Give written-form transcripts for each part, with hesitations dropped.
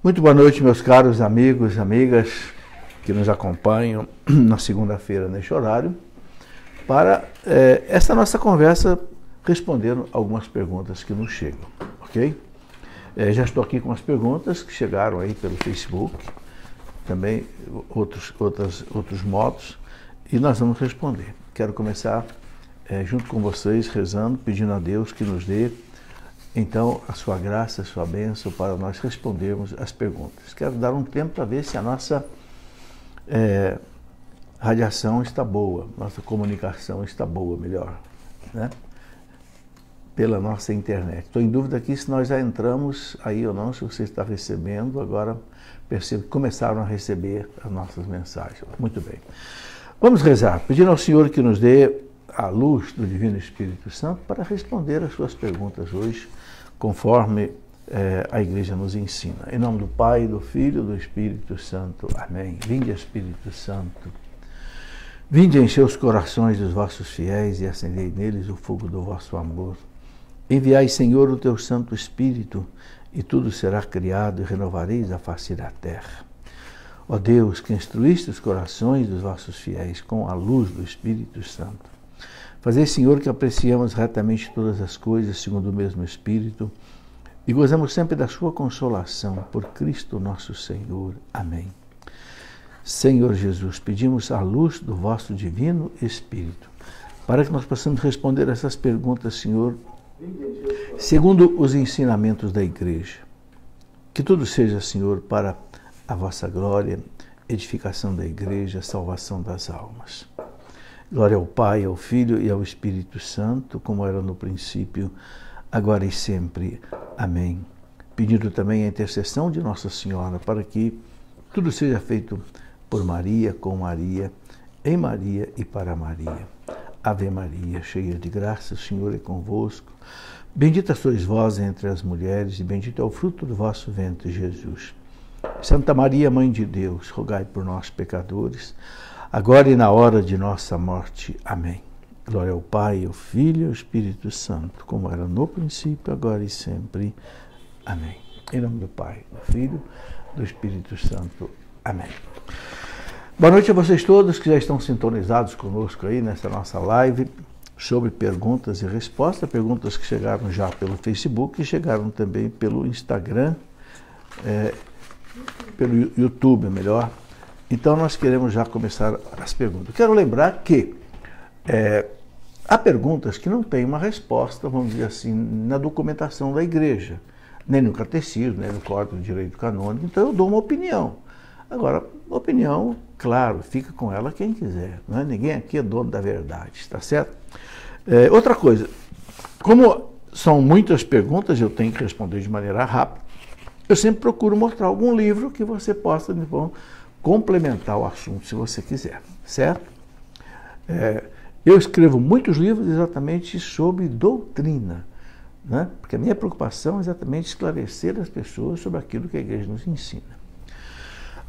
Muito boa noite, meus caros amigos e amigas que nos acompanham na segunda-feira neste horário para essa nossa conversa respondendo algumas perguntas que nos chegam, ok? Já estou aqui com as perguntas que chegaram aí pelo Facebook, também outros modos, e nós vamos responder. Quero começar junto com vocês rezando, pedindo a Deus que nos dê então a sua graça, a sua bênção para nós respondermos as perguntas. Quero dar um tempo para ver se a nossa radiação está boa, nossa comunicação está boa, melhor, né? Pela nossa internet. Estou em dúvida aqui se nós já entramos aí ou não, se você está recebendo. Agora percebo que começaram a receber as nossas mensagens. Muito bem. Vamos rezar, pedindo ao Senhor que nos dê a luz do Divino Espírito Santo para responder as suas perguntas hoje, conforme a Igreja nos ensina. Em nome do Pai, do Filho e do Espírito Santo. Amém. Vinde, Espírito Santo. Vinde encher os corações dos vossos fiéis e acendei neles o fogo do vosso amor. Enviai, Senhor, o teu Santo Espírito, e tudo será criado, e renovareis a face da terra. Ó Deus, que instruíste os corações dos vossos fiéis com a luz do Espírito Santo, fazei, Senhor, que apreciemos retamente todas as coisas segundo o mesmo Espírito, e gozemos sempre da sua consolação, por Cristo nosso Senhor. Amém. Senhor Jesus, pedimos a luz do vosso divino Espírito, para que nós possamos responder essas perguntas, Senhor, segundo os ensinamentos da Igreja. Que tudo seja, Senhor, para a vossa glória, edificação da Igreja, salvação das almas. Glória ao Pai, ao Filho e ao Espírito Santo, como era no princípio, agora e sempre. Amém. Pedindo também a intercessão de Nossa Senhora, para que tudo seja feito por Maria, com Maria, em Maria e para Maria. Ave Maria, cheia de graça, o Senhor é convosco. Bendita sois vós entre as mulheres, e bendito é o fruto do vosso ventre, Jesus. Santa Maria, Mãe de Deus, rogai por nós, pecadores, agora e na hora de nossa morte. Amém. Glória ao Pai, ao Filho e ao Espírito Santo, como era no princípio, agora e sempre. Amém. Em nome do Pai, do Filho e do Espírito Santo. Amém. Boa noite a vocês todos que já estão sintonizados conosco aí nessa nossa live sobre perguntas e respostas, perguntas que chegaram já pelo Facebook e chegaram também pelo Instagram, pelo YouTube, melhor. Então nós queremos já começar as perguntas. Quero lembrar que há perguntas que não têm uma resposta, vamos dizer assim, na documentação da Igreja, nem no catecismo, nem no Código de Direito Canônico, então eu dou uma opinião. Agora, opinião, claro, fica com ela quem quiser, não é? Ninguém aqui é dono da verdade, está certo? Outra coisa, como são muitas perguntas, eu tenho que responder de maneira rápida, eu sempre procuro mostrar algum livro que você possa então, complementar o assunto, se você quiser, certo? Eu escrevo muitos livros exatamente sobre doutrina, né? Porque a minha preocupação é exatamente esclarecer as pessoas sobre aquilo que a Igreja nos ensina.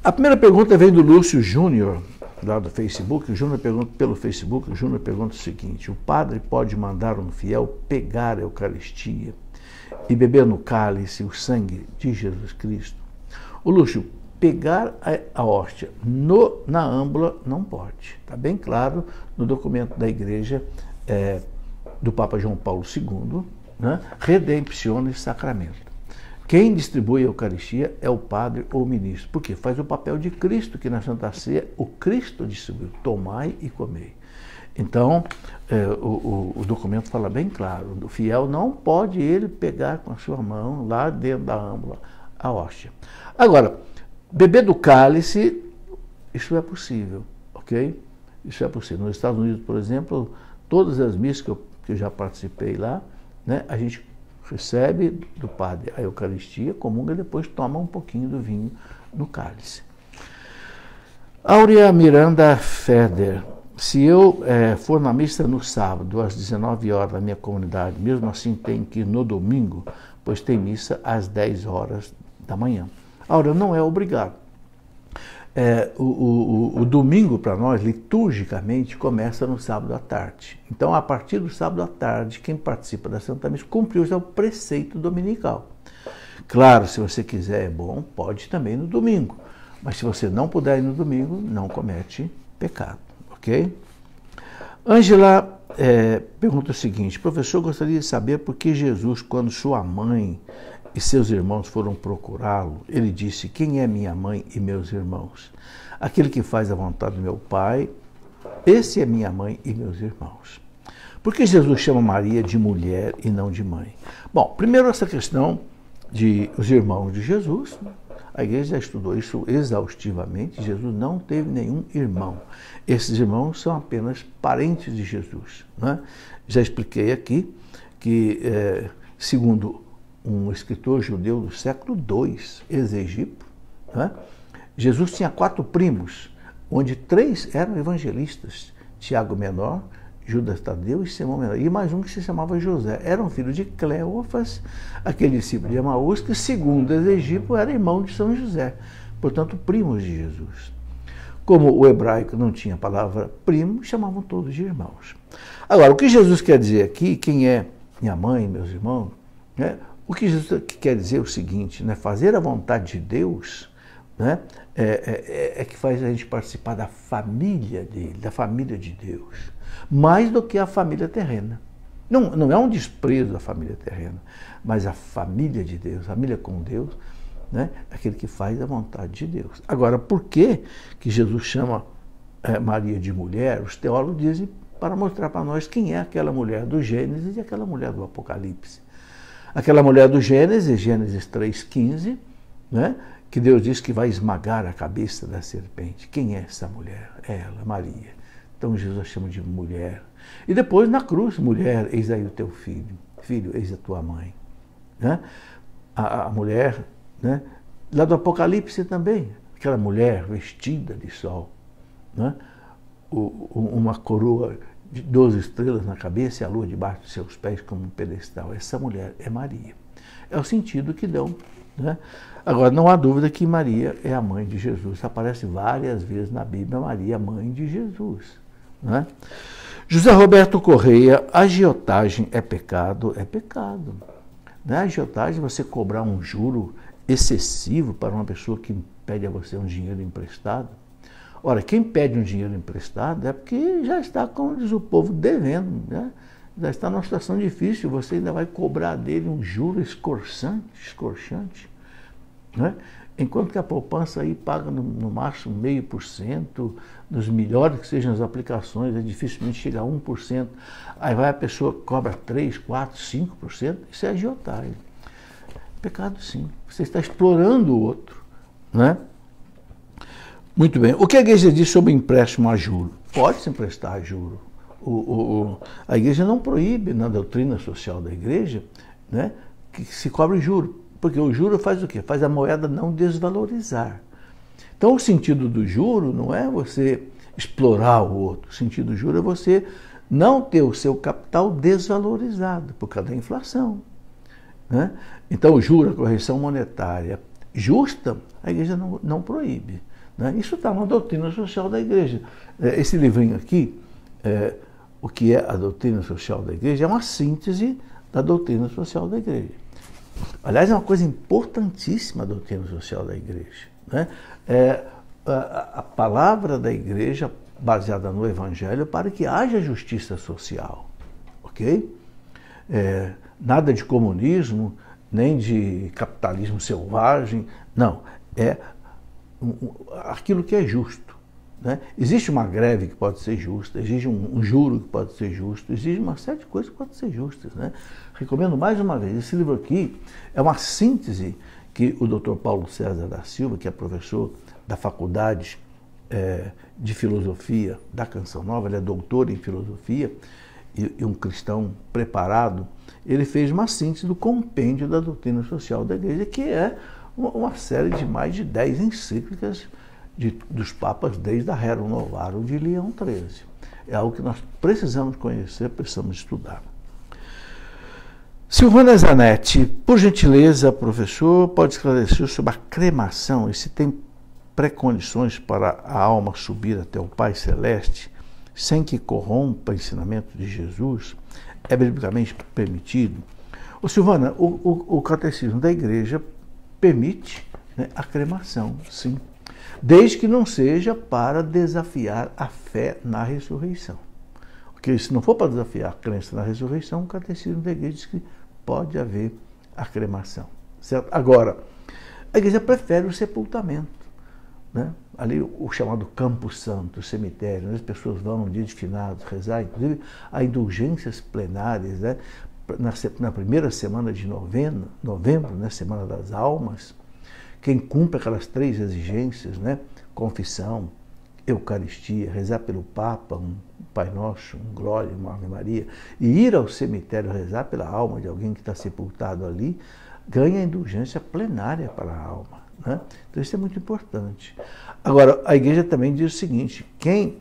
A primeira pergunta vem do Lúcio Júnior, lá do Facebook. O Júnior pergunta pelo Facebook, o Júnior pergunta o seguinte: o padre pode mandar um fiel pegar a Eucaristia e beber no cálice o sangue de Jesus Cristo? O Lúcio, pegar a hóstia na âmbula não pode. Está bem claro no documento da Igreja do Papa João Paulo II, né? Redemptione Sacramento. Quem distribui a Eucaristia é o padre ou o ministro, porque faz o papel de Cristo, que na Santa Ceia o Cristo distribuiu: tomai e comei. Então, o documento fala bem claro: o fiel não pode ele pegar com a sua mão, lá dentro da âmbula, a hóstia. Agora, beber do cálice, isso é possível, ok? Isso é possível. Nos Estados Unidos, por exemplo, todas as missas que eu já participei lá, né, a gente recebe do padre a Eucaristia, comunga e depois toma um pouquinho do vinho no cálice. Áurea Miranda Feder: se eu for na missa no sábado, às 19 horas na minha comunidade, mesmo assim tenho que ir no domingo, pois tem missa às 10 horas da manhã. Áurea, não é obrigado. O domingo para nós, liturgicamente, começa no sábado à tarde. Então, a partir do sábado à tarde, quem participa da Santa Missa cumpriu já o preceito dominical. Claro, se você quiser, é bom, pode também no domingo. Mas se você não puder ir no domingo, não comete pecado, ok? Ângela pergunta o seguinte: professor, gostaria de saber por que Jesus, quando sua mãe e seus irmãos foram procurá-lo, ele disse: quem é minha mãe e meus irmãos? Aquele que faz a vontade do meu Pai, esse é minha mãe e meus irmãos. Por que Jesus chama Maria de mulher e não de mãe? Bom, primeiro essa questão de os irmãos de Jesus, a igreja já estudou isso exaustivamente. Jesus não teve nenhum irmão. Esses irmãos são apenas parentes de Jesus, né? Já expliquei aqui que, segundo um escritor judeu do século II, Exegipo, né? Jesus tinha 4 primos, onde 3 eram evangelistas: Tiago menor, Judas Tadeu e Simão menor, e mais um que se chamava José. Era um filho de Cleófas, aquele discípulo de Emaús, que, segundo Exegipo, era irmão de São José, portanto, primos de Jesus. Como o hebraico não tinha a palavra primo, chamavam todos de irmãos. Agora, o que Jesus quer dizer aqui, quem é minha mãe, meus irmãos, né? O que Jesus quer dizer é o seguinte, né? Fazer a vontade de Deus, né? É que faz a gente participar da família dele, da família de Deus, mais do que a família terrena. Não é um desprezo da família terrena, mas a família de Deus, a família com Deus, né? Aquele que faz a vontade de Deus. Agora, por que Jesus chama Maria de mulher? Os teólogos dizem para mostrar para nós quem é aquela mulher do Gênesis e aquela mulher do Apocalipse. Aquela mulher do Gênesis, Gênesis 3,15, né? Que Deus diz que vai esmagar a cabeça da serpente. Quem é essa mulher? É ela, Maria. Então Jesus a chama de mulher. E depois na cruz, mulher, eis aí o teu filho. Filho, eis a tua mãe. Né? A mulher, né? Lá do Apocalipse também, aquela mulher vestida de sol, né? Uma coroa de 12 estrelas na cabeça e a lua debaixo de seus pés como um pedestal. Essa mulher é Maria. É o sentido que dão, né? Agora, não há dúvida que Maria é a mãe de Jesus. Aparece várias vezes na Bíblia Maria, mãe de Jesus, né? José Roberto Correia: agiotagem é pecado? É pecado. Não é agiotagem você cobrar um juro excessivo para uma pessoa que pede a você um dinheiro emprestado? Ora, quem pede um dinheiro emprestado é porque já está, como diz o povo, devendo, né? Já está numa situação difícil, você ainda vai cobrar dele um juro escorchante, né? Enquanto que a poupança aí paga no máximo 0,5%, nos melhores que sejam as aplicações, dificilmente chega a 1%. Aí vai a pessoa cobra 3%, 4%, 5%, isso é agiotagem. Pecado sim, você está explorando o outro, né? Muito bem. O que a igreja diz sobre empréstimo a juro? Pode-se emprestar a juro. A igreja não proíbe, na doutrina social da igreja, né, que se cobre juro. Porque o juro faz o quê? Faz a moeda não desvalorizar. Então, o sentido do juro não é você explorar o outro. O sentido do juro é você não ter o seu capital desvalorizado por causa da inflação, né? Então, o juro, a correção monetária justa, a igreja não proíbe, né? Isso está na doutrina social da igreja. Esse livrinho aqui, o que é a doutrina social da igreja, é uma síntese da doutrina social da igreja. Aliás, é uma coisa importantíssima a doutrina social da igreja, né? A palavra da igreja baseada no Evangelho para que haja justiça social, ok? Nada de comunismo, nem de capitalismo selvagem, não. É aquilo que é justo, né? Existe uma greve que pode ser justa, existe um juro que pode ser justo, existe uma série de coisas que podem ser justas, né? Recomendo mais uma vez, esse livro aqui é uma síntese que o Dr. Paulo César da Silva, que é professor da Faculdade de Filosofia da Canção Nova, ele é doutor em filosofia e um cristão preparado, ele fez uma síntese do compêndio da doutrina social da igreja, que é uma série de mais de 10 encíclicas dos papas desde a Rerum Novarum de Leão XIII. É algo que nós precisamos conhecer, precisamos estudar. Silvana Zanetti: por gentileza, professor, pode esclarecer sobre a cremação e se tem pré-condições para a alma subir até o Pai Celeste sem que corrompa o ensinamento de Jesus? É biblicamente permitido? Ô Silvana, o catecismo da igreja permite, né, a cremação, sim, desde que não seja para desafiar a fé na ressurreição. Porque se não for para desafiar a crença na ressurreição, o catecismo da igreja diz que pode haver a cremação. Certo? Agora, a igreja prefere o sepultamento, né? Ali o chamado Campo Santo, o cemitério, onde as pessoas vão no dia de finados rezar, inclusive há indulgências plenárias, né? Na primeira semana de novembro, né? Semana das Almas, quem cumpre aquelas 3 exigências, né? Confissão, Eucaristia, rezar pelo Papa, um Pai Nosso, um Glória, uma Ave Maria, e ir ao cemitério rezar pela alma de alguém que está sepultado ali, ganha indulgência plenária para a alma, né? Então isso é muito importante. Agora, a igreja também diz o seguinte, quem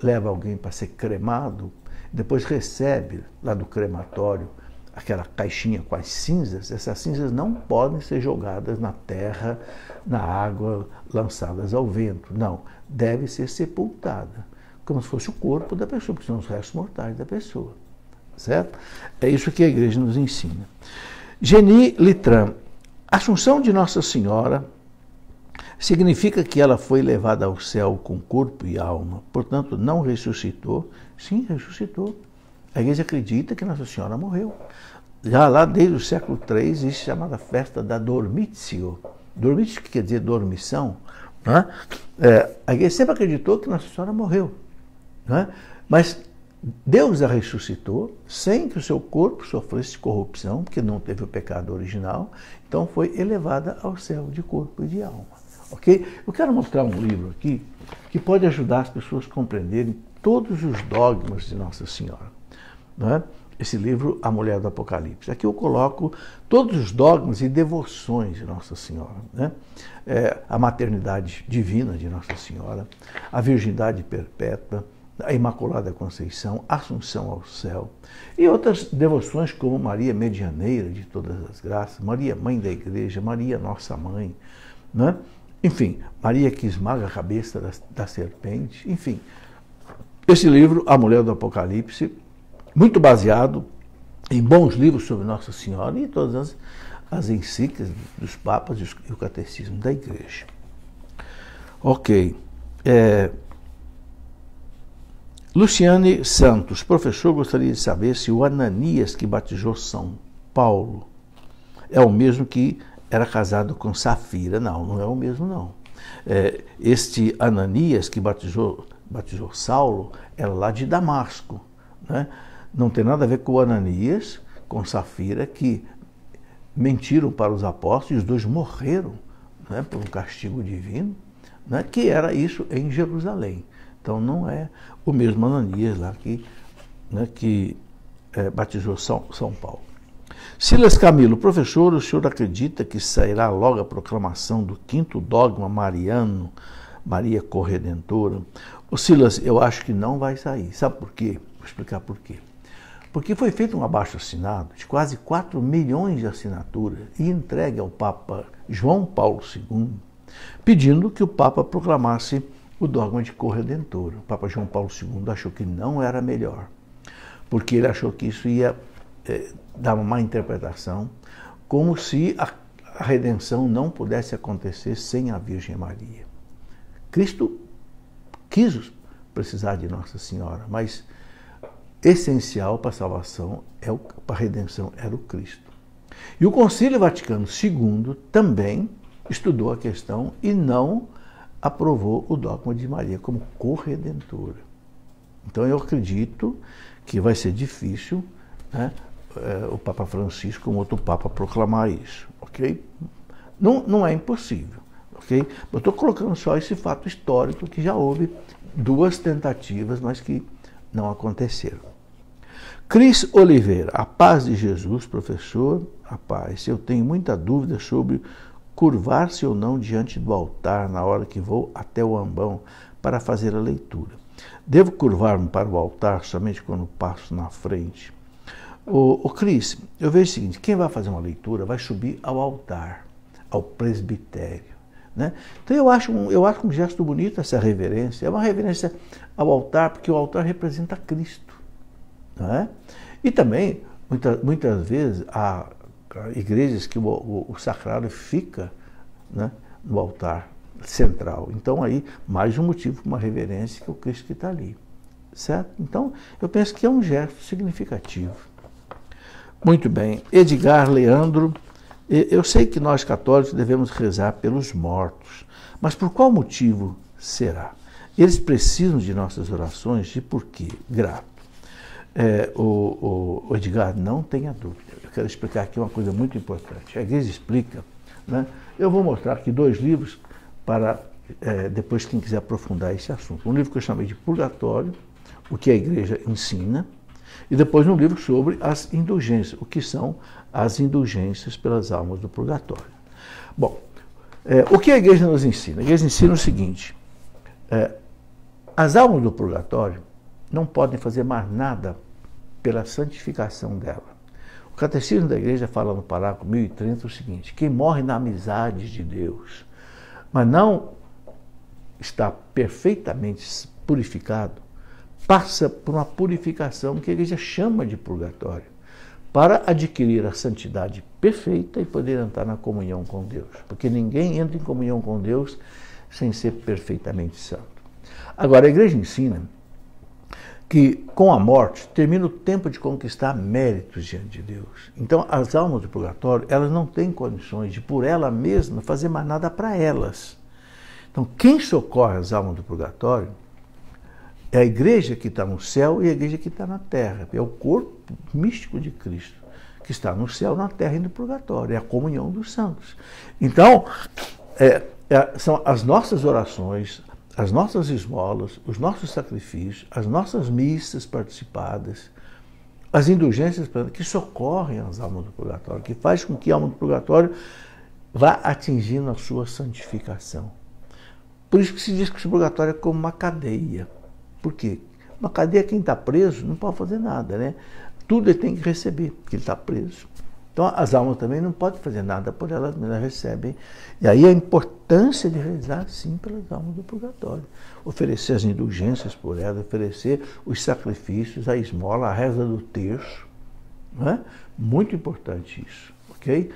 leva alguém para ser cremado, depois recebe lá do crematório aquela caixinha com as cinzas, essas cinzas não podem ser jogadas na terra, na água, lançadas ao vento. Não, deve ser sepultada, como se fosse o corpo da pessoa, porque são os restos mortais da pessoa. Certo? É isso que a igreja nos ensina. Geni Litran, a Assunção de Nossa Senhora significa que ela foi levada ao céu com corpo e alma, portanto não ressuscitou? Sim, ressuscitou. A igreja acredita que Nossa Senhora morreu. Já lá desde o século III existe a chamada festa da Dormitio. Dormitio, que quer dizer dormição, né? A igreja sempre acreditou que Nossa Senhora morreu, né? Mas Deus a ressuscitou sem que o seu corpo sofresse corrupção, porque não teve o pecado original, então foi elevada ao céu de corpo e de alma. Ok? Eu quero mostrar um livro aqui que pode ajudar as pessoas a compreenderem todos os dogmas de Nossa Senhora. Né? Esse livro, A Mulher do Apocalipse. Aqui eu coloco todos os dogmas e devoções de Nossa Senhora. Né? A maternidade divina de Nossa Senhora, a virgindade perpétua, a Imaculada Conceição, a Assunção ao Céu, e outras devoções como Maria Medianeira de todas as graças, Maria Mãe da Igreja, Maria Nossa Mãe, né? Enfim, Maria que esmaga a cabeça da serpente, enfim. Esse livro, A Mulher do Apocalipse, muito baseado em bons livros sobre Nossa Senhora e todas as encíclicas dos papas e o catecismo da Igreja. Ok. Luciane Santos, professor, gostaria de saber se o Ananias que batizou São Paulo é o mesmo que era casado com Safira. Não, não é o mesmo, não. Este Ananias que batizou Saulo era lá de Damasco, né? Não tem nada a ver com o Ananias, com Safira, que mentiram para os apóstolos e os dois morreram, né, por um castigo divino, né, que era isso em Jerusalém. Então não é o mesmo Ananias lá que batizou São Paulo. Silas Camilo, professor, o senhor acredita que sairá logo a proclamação do 5º dogma mariano, Maria Corredentora? O Silas, eu acho que não vai sair. Sabe por quê? Vou explicar por quê. Porque foi feito um abaixo-assinado de quase 4 milhões de assinaturas e entregue ao Papa João Paulo II, pedindo que o Papa proclamasse o dogma de Corredentora. O Papa João Paulo II achou que não era melhor, porque ele achou que isso ia dar uma má interpretação, como se a redenção não pudesse acontecer sem a Virgem Maria. Cristo quis precisar de Nossa Senhora, mas essencial para a salvação, para a redenção, era o Cristo. E o Concílio Vaticano II também estudou a questão e não aprovou o dogma de Maria como corredentora. Então eu acredito que vai ser difícil, né, o Papa Francisco, como outro Papa, proclamar isso, ok? Não é impossível, ok? Eu estou colocando só esse fato histórico que já houve 2 tentativas, mas que não aconteceram. Cris Oliveira, a paz de Jesus, professor, a paz. Eu tenho muita dúvida sobre curvar-se ou não diante do altar na hora que vou até o ambão para fazer a leitura. Devo curvar-me para o altar somente quando passo na frente? Cris, eu vejo o seguinte, quem vai fazer uma leitura vai subir ao altar, ao presbitério, né? Então eu acho um gesto bonito essa reverência, é uma reverência ao altar, porque o altar representa Cristo, não é? E também Muitas vezes há igrejas que o sacrário fica, né, no altar central. Então aí, mais um motivo para uma reverência que o Cristo que está ali. Certo? Então, eu penso que é um gesto significativo. Muito bem. Edgar Leandro, eu sei que nós católicos devemos rezar pelos mortos, mas por qual motivo será? Eles precisam de nossas orações e por quê? Grato. O Edgar, não tenha dúvida. Eu quero explicar aqui uma coisa muito importante. A igreja explica, né? Eu vou mostrar aqui 2 livros para depois quem quiser aprofundar esse assunto. Um livro que eu chamei de Purgatório, o que a igreja ensina, e depois um livro sobre as indulgências, o que são as indulgências pelas almas do purgatório. Bom, o que a igreja nos ensina? A igreja ensina o seguinte: as almas do purgatório não podem fazer mais nada pela santificação dela. O Catecismo da Igreja fala no parágrafo 1030 o seguinte: quem morre na amizade de Deus, mas não está perfeitamente purificado, passa por uma purificação que a Igreja chama de purgatório, para adquirir a santidade perfeita e poder entrar na comunhão com Deus. Porque ninguém entra em comunhão com Deus sem ser perfeitamente santo. Agora, a Igreja ensina que com a morte termina o tempo de conquistar méritos diante de Deus. Então, as almas do purgatório, elas não têm condições de, por ela mesma, fazer mais nada para elas. Então, quem socorre as almas do purgatório é a igreja que está no céu e a igreja que está na terra. É o corpo místico de Cristo, que está no céu, na terra e no purgatório. É a comunhão dos santos. Então, são as nossas orações, as nossas esmolas, os nossos sacrifícios, as nossas missas participadas, as indulgências que socorrem as almas do purgatório, que faz com que a alma do purgatório vá atingindo a sua santificação. Por isso que se diz que o purgatório é como uma cadeia. Por quê? Uma cadeia, quem está preso não pode fazer nada, né? Tudo ele tem que receber, porque ele está preso. Então as almas também não podem fazer nada por elas, elas recebem. E aí a importância de rezar, sim, pelas almas do purgatório. Oferecer as indulgências por elas, oferecer os sacrifícios, a esmola, a reza do terço. Não é? Muito importante isso, ok?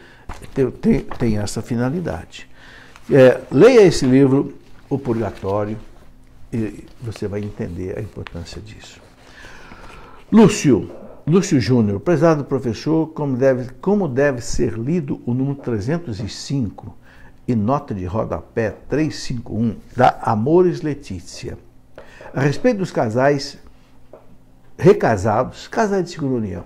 Tem essa finalidade. Leia esse livro, O Purgatório, e você vai entender a importância disso. Lúcio Júnior, prezado professor, como deve ser lido o número 305 e nota de rodapé 351 da Amoris Laetitia, a respeito dos casais recasados, casais de segunda união,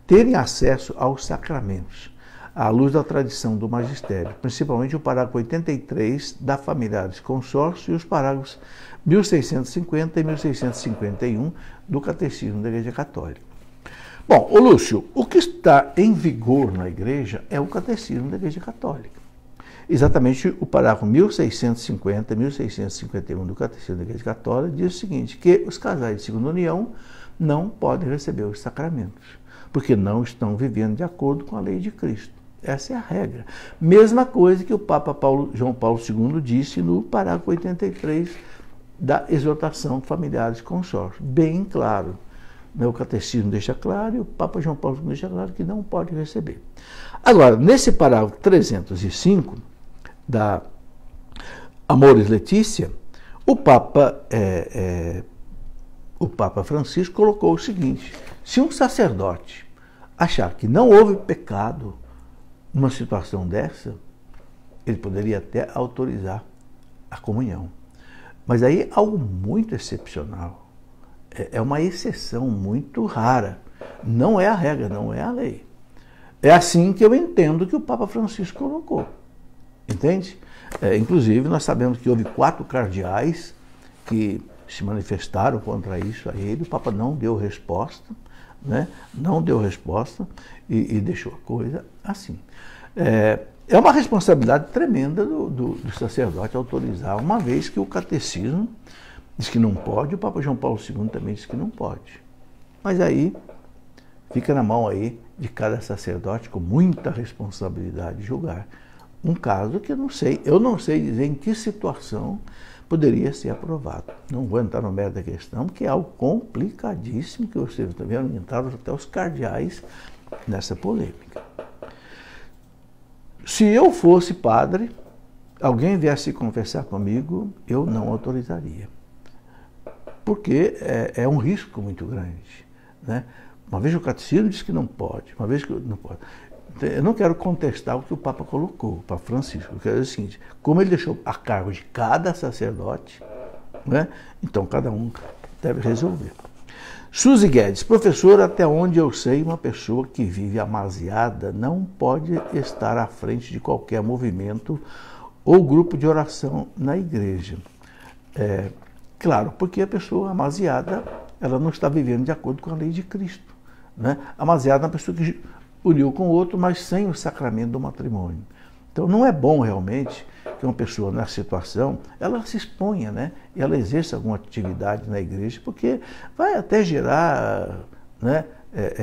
terem acesso aos sacramentos, à luz da tradição do magistério, principalmente o parágrafo 83 da Familiares Consórcio e os parágrafos 1650 e 1651 do Catecismo da Igreja Católica. Bom, Lúcio, o que está em vigor na Igreja é o Catecismo da Igreja Católica. Exatamente o parágrafo 1650 e 1651 do Catecismo da Igreja Católica diz o seguinte, que os casais de segunda união não podem receber os sacramentos, porque não estão vivendo de acordo com a lei de Cristo. Essa é a regra. Mesma coisa que o Papa João Paulo II disse no parágrafo 83 da exortação Familiares Consórcio. Bem claro. O Catecismo deixa claro e o Papa João Paulo II deixa claro que não pode receber. Agora, nesse parágrafo 305 da Amoris Laetitia, o Papa Francisco colocou o seguinte: se um sacerdote achar que não houve pecado numa situação dessa, ele poderia até autorizar a comunhão. Mas aí é algo muito excepcional. É uma exceção muito rara. Não é a regra, não é a lei. É assim que eu entendo que o Papa Francisco colocou. Entende? Inclusive, nós sabemos que houve 4 cardeais que se manifestaram contra isso a ele. O Papa não deu resposta, né? Não deu resposta e deixou a coisa assim. É uma responsabilidade tremenda do sacerdote autorizar, uma vez que o catecismo diz que não pode, o Papa João Paulo II também diz que não pode. Mas aí fica na mão aí de cada sacerdote com muita responsabilidade julgar um caso que eu não sei dizer em que situação poderia ser aprovado. Não vou entrar no mérito da questão, porque é algo complicadíssimo, que vocês também entraram até os cardeais nessa polêmica. Se eu fosse padre, alguém viesse conversar comigo, eu não autorizaria. Porque é um risco muito grande, né? Uma vez o catecismo diz que não pode, uma vez que não pode. Eu não quero contestar o que o Papa colocou, o Papa Francisco. Eu quero dizer o seguinte: como ele deixou a cargo de cada sacerdote, né, então cada um deve resolver. Suzy Guedes, professor, até onde eu sei, uma pessoa que vive amasiada não pode estar à frente de qualquer movimento ou grupo de oração na igreja. Claro, porque a pessoa amasiada, ela não está vivendo de acordo com a lei de Cristo, né? Amasiada é uma pessoa que uniu com o outro, mas sem o sacramento do matrimônio. Então não é bom realmente que uma pessoa nessa situação, ela se exponha, né? E ela exerça alguma atividade na igreja, porque vai até gerar, né,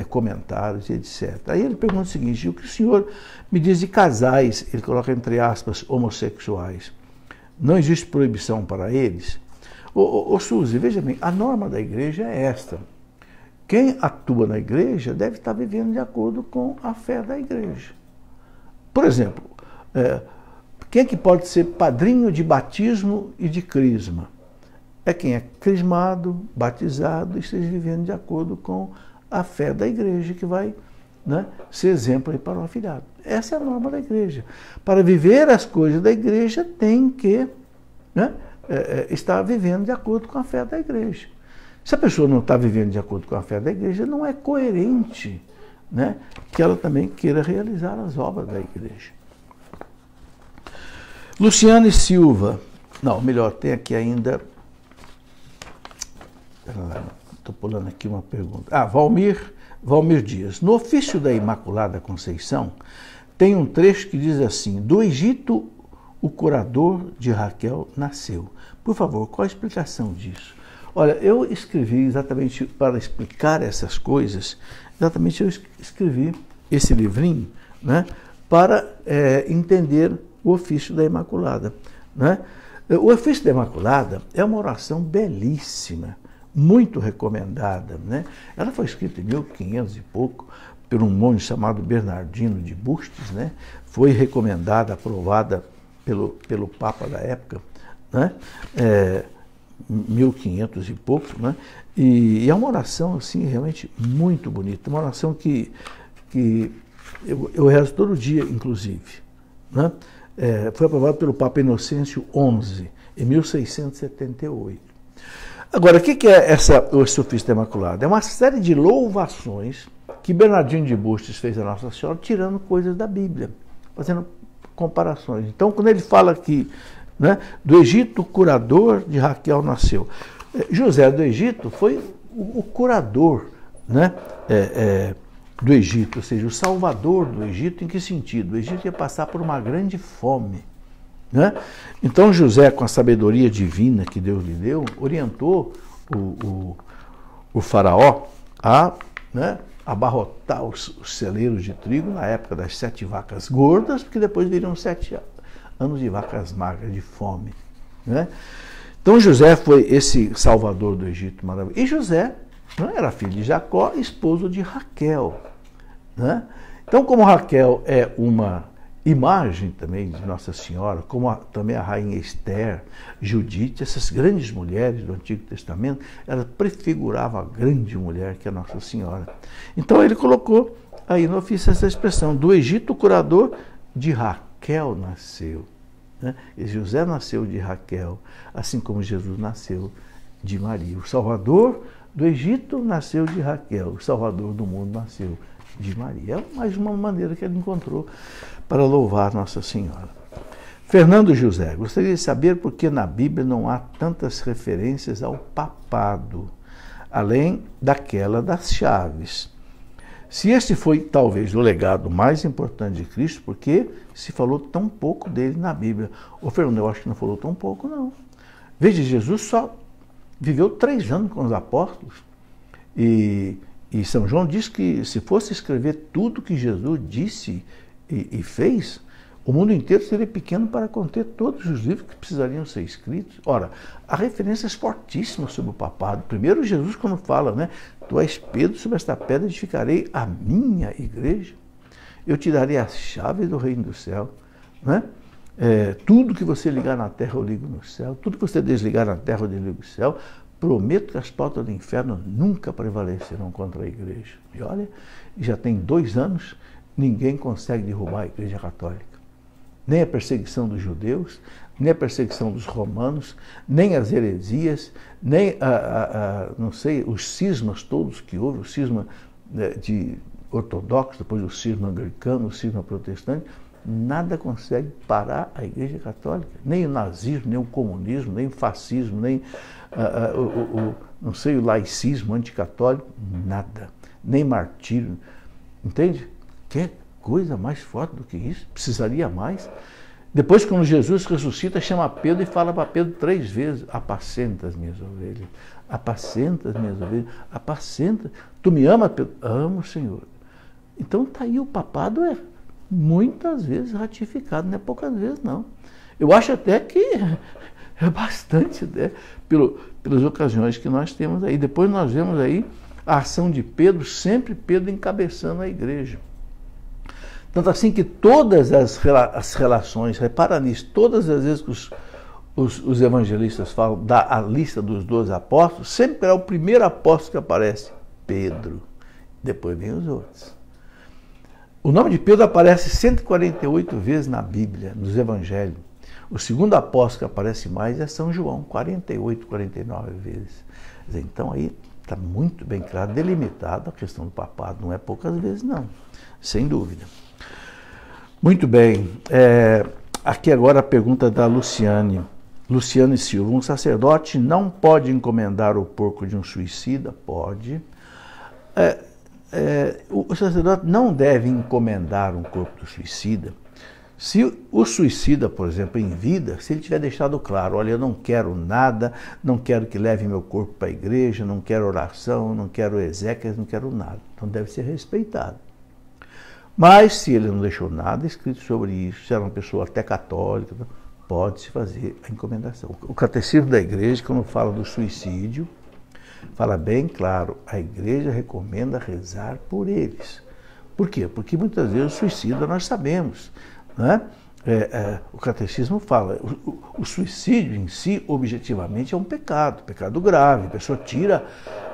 comentários e etc. Aí ele pergunta o seguinte: o que o senhor me diz de casais, ele coloca entre aspas, homossexuais, não existe proibição para eles? Ô Suzy, veja bem, a norma da igreja é esta: quem atua na igreja deve estar vivendo de acordo com a fé da igreja. Por exemplo, quem é que pode ser padrinho de batismo e de crisma? É quem é crismado, batizado e esteja vivendo de acordo com a fé da igreja, que vai, né, ser exemplo aí para o afilhado. Essa é a norma da igreja. Para viver as coisas da igreja, tem que, né, estar vivendo de acordo com a fé da igreja. Se a pessoa não está vivendo de acordo com a fé da igreja, não é coerente, né, que ela também queira realizar as obras da igreja. Luciane Silva. Não, melhor, tem aqui ainda... Estou pulando aqui uma pergunta. Valmir Dias. No ofício da Imaculada Conceição, tem um trecho que diz assim: do Egito, o curador de Raquel nasceu. Por favor, qual a explicação disso? Olha, eu escrevi exatamente para explicar essas coisas, exatamente eu escrevi esse livrinho, né, para entender o ofício da Imaculada, né? O ofício da Imaculada é uma oração belíssima, muito recomendada, né? Ela foi escrita em 1500 e pouco por um monge chamado Bernardino de Bustos, né? Foi recomendada, aprovada pelo Papa da época, né? 1500 e pouco, né? E é uma oração assim realmente muito bonita, uma oração que eu rezo todo dia, inclusive, né? Foi aprovada pelo Papa Inocêncio XI, em 1678. Agora, o que é esse ofício da Imaculada? É uma série de louvações que Bernardino de Bustos fez a Nossa Senhora, tirando coisas da Bíblia, fazendo comparações. Então, quando ele fala aqui, né, do Egito, o curador de Raquel nasceu. José do Egito foi o curador, né, do Egito, ou seja, o salvador do Egito. Em que sentido? O Egito ia passar por uma grande fome, né? Então José, com a sabedoria divina que Deus lhe deu, orientou o faraó a, né, abarrotar os celeiros de trigo na época das 7 vacas gordas, porque depois viriam 7 anos de vacas magras, de fome, né? Então José foi esse salvador do Egito maravilhoso. E José não era filho de Jacó, esposo de Raquel, né? Então, como Raquel é uma imagem também de Nossa Senhora, como também a rainha Esther, Judite, essas grandes mulheres do Antigo Testamento, ela prefigurava a grande mulher que é Nossa Senhora. Então ele colocou aí no ofício essa expressão: do Egito o curador de Raquel nasceu, né? E José nasceu de Raquel, assim como Jesus nasceu de Maria. O Salvador do Egito nasceu de Raquel, o Salvador do mundo nasceu de Maria. É mais uma maneira que ele encontrou para louvar Nossa Senhora. Fernando José, gostaria de saber por que na Bíblia não há tantas referências ao papado, além daquela das chaves. Se este foi talvez o legado mais importante de Cristo, por que se falou tão pouco dele na Bíblia? Ô Fernando, eu acho que não falou tão pouco, não. Veja, Jesus só viveu 3 anos com os apóstolos, e São João diz que se fosse escrever tudo que Jesus disse e fez, O mundo inteiro seria pequeno para conter todos os livros que precisariam ser escritos. Ora, há referências fortíssimas sobre o papado. Primeiro, Jesus, quando fala, né? Tu és Pedro, sobre esta pedra edificarei a minha igreja. Eu te darei as chaves do reino do céu. Né? Tudo que você ligar na terra, eu ligo no céu. Tudo que você desligar na terra, eu desligo no céu. Prometo que as portas do inferno nunca prevalecerão contra a igreja. E olha, já tem 2 anos, ninguém consegue derrubar a igreja católica. Nem a perseguição dos judeus, nem a perseguição dos romanos, nem as heresias, nem não sei, os cismas todos que houve, o cisma de ortodoxo, depois o cisma anglicano, o cisma protestante, nada consegue parar a igreja católica. Nem o nazismo, nem o comunismo, nem o fascismo, nem não sei, o laicismo anticatólico, nada. Nem martírio. Entende? Que coisa mais forte do que isso? Precisaria mais? Depois, quando Jesus ressuscita, chama Pedro e fala para Pedro 3 vezes: apacenta as minhas ovelhas, apacenta as minhas ovelhas, apacenta. Tu me ama, Pedro? Amo, Senhor. Então está aí, o papado muitas vezes ratificado, não é poucas vezes não. Eu acho até que é bastante, né, pelas ocasiões que nós temos aí. Depois nós vemos aí a ação de Pedro, sempre Pedro encabeçando a igreja. Tanto assim que todas as relações, repara nisso, todas as vezes que os evangelistas falam da lista dos 12 apóstolos, sempre é o primeiro apóstolo que aparece, Pedro. Depois vem os outros. O nome de Pedro aparece 148 vezes na Bíblia, nos evangelhos. O segundo apóstolo que aparece mais é São João, 48, 49 vezes. Então aí está muito bem claro, delimitado a questão do papado, não é poucas vezes não, sem dúvida. Muito bem, aqui agora a pergunta da Luciane Silva. Um sacerdote não pode encomendar o porco de um suicida? Pode. O sacerdote não deve encomendar um corpo do suicida se o suicida, por exemplo, em vida, se ele tiver deixado claro: olha, eu não quero nada, não quero que leve meu corpo para a igreja, não quero oração, não quero exéquias, não quero nada. Então deve ser respeitado. Mas se ele não deixou nada escrito sobre isso, se era uma pessoa até católica, pode-se fazer a encomendação. O catecismo da igreja, quando fala do suicídio, fala bem claro: a igreja recomenda rezar por eles. Por quê? Porque muitas vezes o suicida nós sabemos, né? O catecismo fala, o suicídio em si, objetivamente, é um pecado grave, a pessoa tira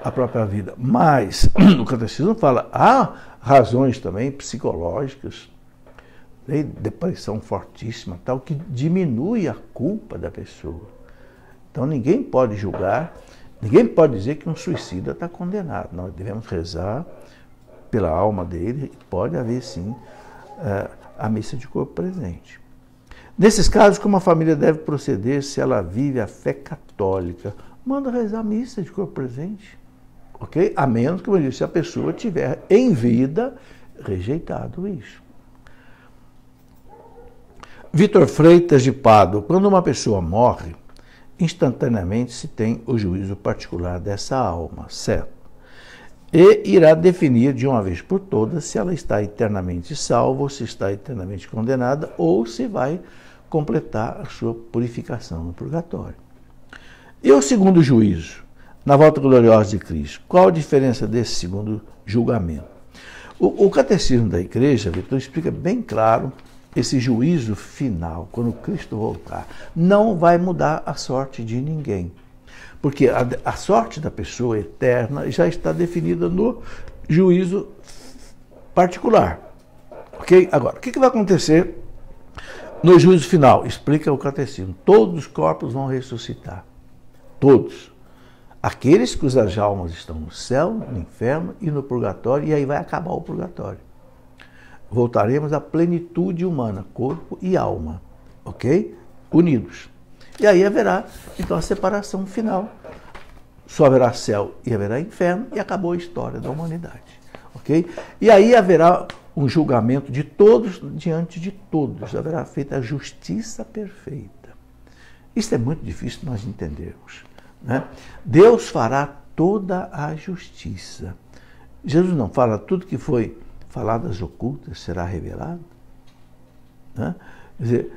a própria vida. Mas o catecismo fala, há razões também psicológicas, depressão fortíssima, tal, que diminui a culpa da pessoa. Então ninguém pode julgar, ninguém pode dizer que um suicida está condenado. Nós devemos rezar pela alma dele, pode haver sim a missa de corpo presente. Nesses casos, como a família deve proceder se ela vive a fé católica? Manda rezar a missa de corpo presente, ok? A menos, como eu disse, se a pessoa tiver em vida rejeitado isso. Vitor Freitas de Pádua. Quando uma pessoa morre, instantaneamente se tem o juízo particular dessa alma, certo? E irá definir de uma vez por todas se ela está eternamente salva, ou se está eternamente condenada, ou se vai completar a sua purificação no purgatório. E o segundo juízo, na volta gloriosa de Cristo, qual a diferença desse segundo julgamento? O catecismo da igreja, Vitor, explica bem claro esse juízo final, quando Cristo voltar. Não vai mudar a sorte de ninguém. Porque a sorte da pessoa eterna já está definida no juízo particular. Ok? Agora, o que vai acontecer no juízo final? Explica o catecismo. Todos os corpos vão ressuscitar. Todos. Aqueles cujas almas estão no céu, no inferno e no purgatório, e aí vai acabar o purgatório. Voltaremos à plenitude humana, corpo e alma. Ok? Unidos. E aí haverá, então, a separação final. Só haverá céu e haverá inferno, e acabou a história da humanidade. Ok? E aí haverá um julgamento de todos diante de todos. Haverá feita a justiça perfeita. Isso é muito difícil nós entendermos, né? Deus fará toda a justiça. Jesus não fala tudo que foi falado às ocultas será revelado, né? Quer dizer,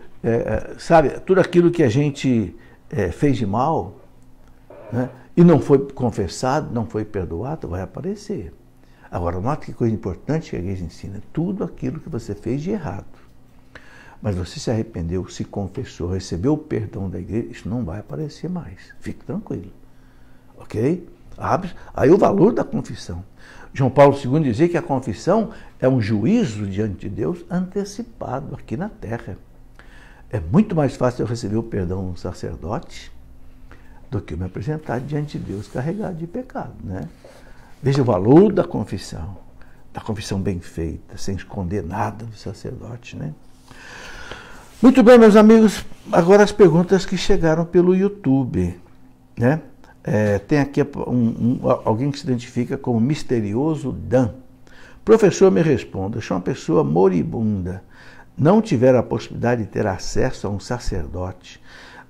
sabe, tudo aquilo que a gente fez de mal, né, e não foi confessado, não foi perdoado, vai aparecer. Agora, nota que coisa importante que a igreja ensina: tudo aquilo que você fez de errado, mas você se arrependeu, se confessou, recebeu o perdão da igreja, isso não vai aparecer mais. Fique tranquilo. Ok? Aí o valor da confissão. João Paulo II dizia que a confissão é um juízo diante de Deus antecipado aqui na terra. É muito mais fácil eu receber o perdão do sacerdote do que eu me apresentar diante de Deus carregado de pecado, né? Veja o valor da confissão bem feita, sem esconder nada do sacerdote, né? Muito bem, meus amigos, agora as perguntas que chegaram pelo YouTube, né? Tem aqui alguém que se identifica como Misterioso Dan. Professor, me responda: eu sou uma pessoa moribunda, não tiver a possibilidade de ter acesso a um sacerdote,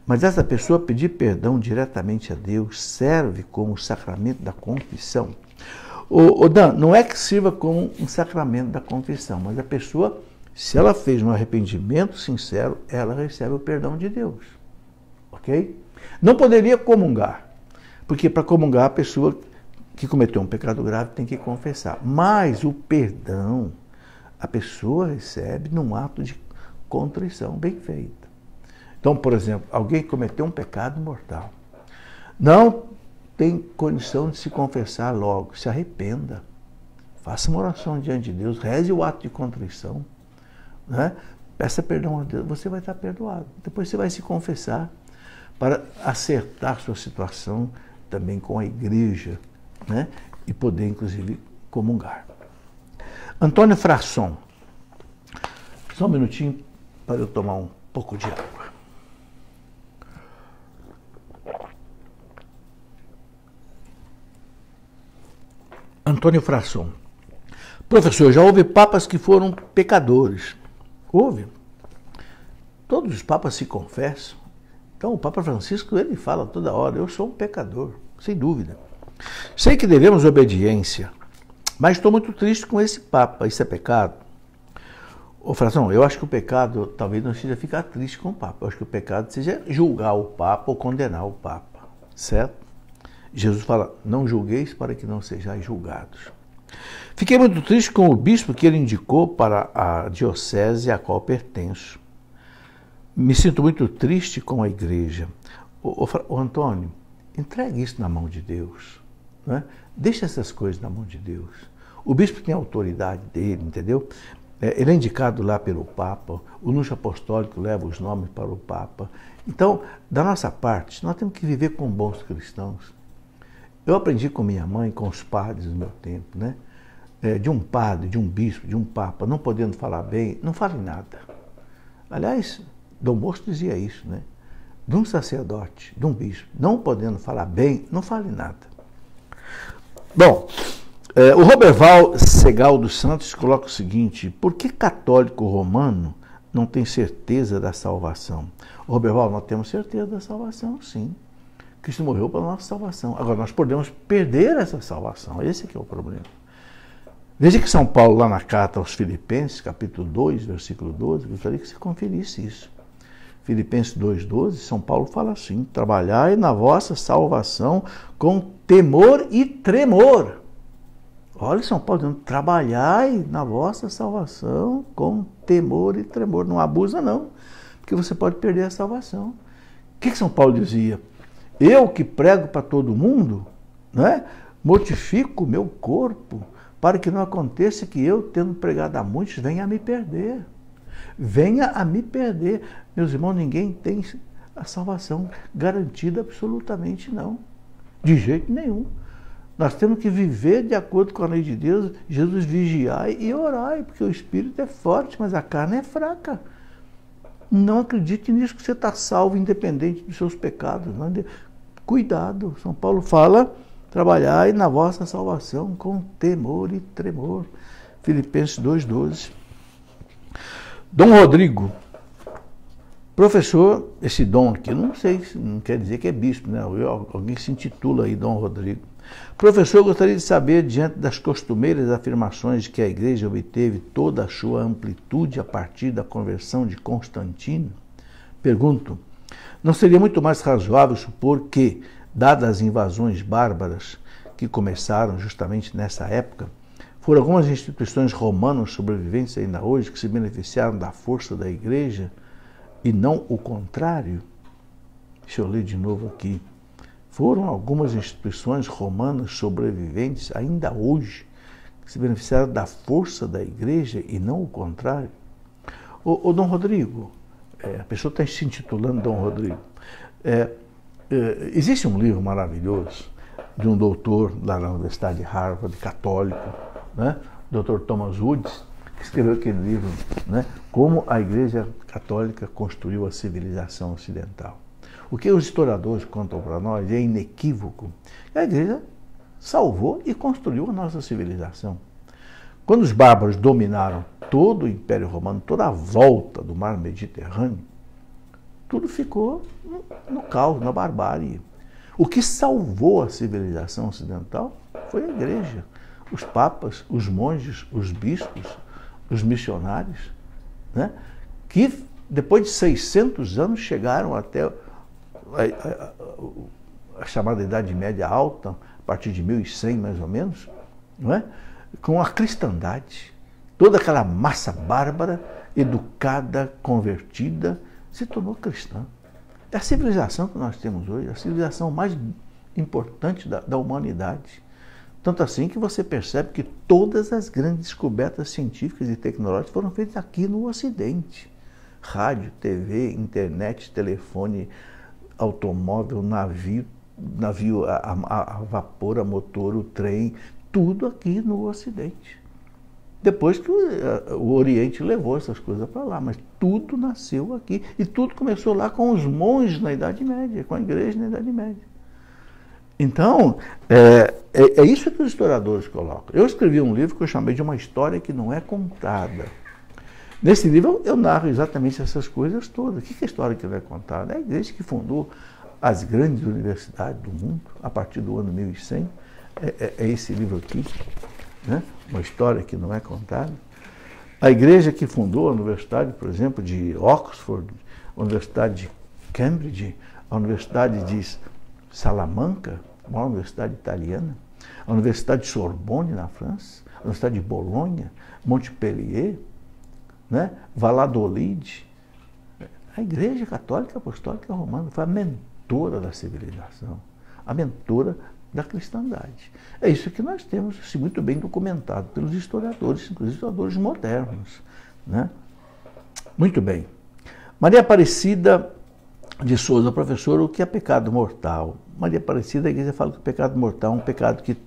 mas essa pessoa pedir perdão diretamente a Deus serve como sacramento da confissão? Dan, não é que sirva como um sacramento da confissão, mas a pessoa, se ela fez um arrependimento sincero, ela recebe o perdão de Deus. Ok? Não poderia comungar, porque para comungar a pessoa que cometeu um pecado grave tem que confessar. Mas o perdão a pessoa recebe num ato de contrição bem feita. Então, por exemplo, alguém cometeu um pecado mortal, não tem condição de se confessar logo, se arrependa, faça uma oração diante de Deus, reze o ato de contrição, né? Peça perdão a Deus, você vai estar perdoado. Depois você vai se confessar para acertar sua situação também com a igreja, né? E poder, inclusive, comungar. Antônio Frasson. Só um minutinho para eu tomar um pouco de água. Antônio Frasson. Professor, já houve papas que foram pecadores. Houve. Todos os papas se confessam. Então o Papa Francisco, ele fala toda hora: eu sou um pecador, sem dúvida. Sei que devemos obediência, mas estou muito triste com esse Papa. Isso é pecado? Ô Frasson, eu acho que o pecado talvez não seja ficar triste com o Papa. Eu acho que o pecado seja julgar o Papa ou condenar o Papa. Certo? Jesus fala: não julgueis para que não sejais julgados. Fiquei muito triste com o bispo que ele indicou para a diocese a qual pertenço. Me sinto muito triste com a igreja. Ô Antônio, entregue isso na mão de Deus, né? Deixa essas coisas na mão de Deus. O bispo tem a autoridade dele, entendeu? Ele é indicado lá pelo Papa, o nuncio apostólico leva os nomes para o Papa. Então, da nossa parte, nós temos que viver como bons cristãos. Eu aprendi com minha mãe, com os padres do meu tempo, né? De um padre, de um bispo, de um Papa, não podendo falar bem, não fale nada. Aliás, Dom Bosco dizia isso, né? De um sacerdote, de um bispo, não podendo falar bem, não fale nada. Bom, o Roberval Segal dos Santos coloca o seguinte: por que católico romano não tem certeza da salvação? Roberval, nós temos certeza da salvação, sim. Cristo morreu pela nossa salvação. Agora, nós podemos perder essa salvação. Esse que é o problema. Veja que São Paulo, lá na carta aos Filipenses, capítulo 2, versículo 12, gostaria que você conferisse isso. Filipenses 2,12, São Paulo fala assim: trabalhai na vossa salvação com temor e tremor. Olha São Paulo dizendo: trabalhai na vossa salvação com temor e tremor. Não abusa não, porque você pode perder a salvação. O que São Paulo dizia? Eu que prego para todo mundo, né, mortifico o meu corpo, para que não aconteça que eu, tendo pregado a muitos, venha a me perder. Venha a me perder. Meus irmãos, ninguém tem a salvação garantida absolutamente não. De jeito nenhum. Nós temos que viver de acordo com a lei de Deus. Jesus, vigiai e orai, porque o espírito é forte, mas a carne é fraca. Não acredite nisso, que você está salvo, independente dos seus pecados. Não. Cuidado. São Paulo fala: trabalhai na vossa salvação com temor e tremor. Filipenses 2,12. Dom Rodrigo. Professor, esse Dom aqui, não sei, não quer dizer que é bispo, né? Alguém se intitula aí Dom Rodrigo. Professor, eu gostaria de saber, diante das costumeiras afirmações de que a Igreja obteve toda a sua amplitude a partir da conversão de Constantino, pergunto, não seria muito mais razoável supor que, dadas as invasões bárbaras que começaram justamente nessa época, foram algumas instituições romanas sobreviventes ainda hoje que se beneficiaram da força da Igreja e não o contrário? Deixa eu ler de novo aqui. Foram algumas instituições romanas sobreviventes ainda hoje que se beneficiaram da força da Igreja e não o contrário? Ô Dom Rodrigo, a pessoa está se intitulando Dom Rodrigo. Existe um livro maravilhoso de um doutor lá na Universidade de Harvard, católico, né? Dr. Thomas Woods, que escreveu aquele livro, né? Como a Igreja Católica construiu a civilização ocidental. O que os historiadores contam para nós é inequívoco. A Igreja salvou e construiu a nossa civilização. Quando os bárbaros dominaram todo o Império Romano, toda a volta do mar Mediterrâneo, tudo ficou no caos, na barbárie. O que salvou a civilização ocidental foi a Igreja. Os papas, os monges, os bispos, os missionários, né? Que depois de 600 anos chegaram até a chamada Idade Média Alta, a partir de 1100 mais ou menos, não é? Com a cristandade. Toda aquela massa bárbara, educada, convertida, se tornou cristã. É a civilização que nós temos hoje, a civilização mais importante da humanidade. Tanto assim que você percebe que todas as grandes descobertas científicas e tecnológicas foram feitas aqui no Ocidente. Rádio, TV, internet, telefone, automóvel, navio a vapor, a motor, o trem, tudo aqui no Ocidente. Depois que o Oriente levou essas coisas para lá, mas tudo nasceu aqui. E tudo começou lá com os monges na Idade Média, com a Igreja na Idade Média. Então, é isso que os historiadores colocam. Eu escrevi um livro que eu chamei de Uma História que Não É Contada. Nesse livro eu narro exatamente essas coisas todas. O que é a história que não é contada? É a Igreja que fundou as grandes universidades do mundo, a partir do ano 1100. É esse livro aqui, né? Uma História que Não É Contada. A Igreja que fundou a Universidade, por exemplo, de Oxford, a Universidade de Cambridge, a Universidade de Salamanca, a maior universidade italiana, a Universidade de Sorbonne, na França, a Universidade de Bolonha, Montpellier, né? Valladolid. A Igreja Católica Apostólica Romana foi a mentora da civilização, a mentora da cristandade. É isso que nós temos muito bem documentado pelos historiadores, inclusive historiadores modernos, né? Muito bem. Maria Aparecida de Souza, professora, o que é pecado mortal? Maria Aparecida, a Igreja fala que o pecado mortal é um pecado que,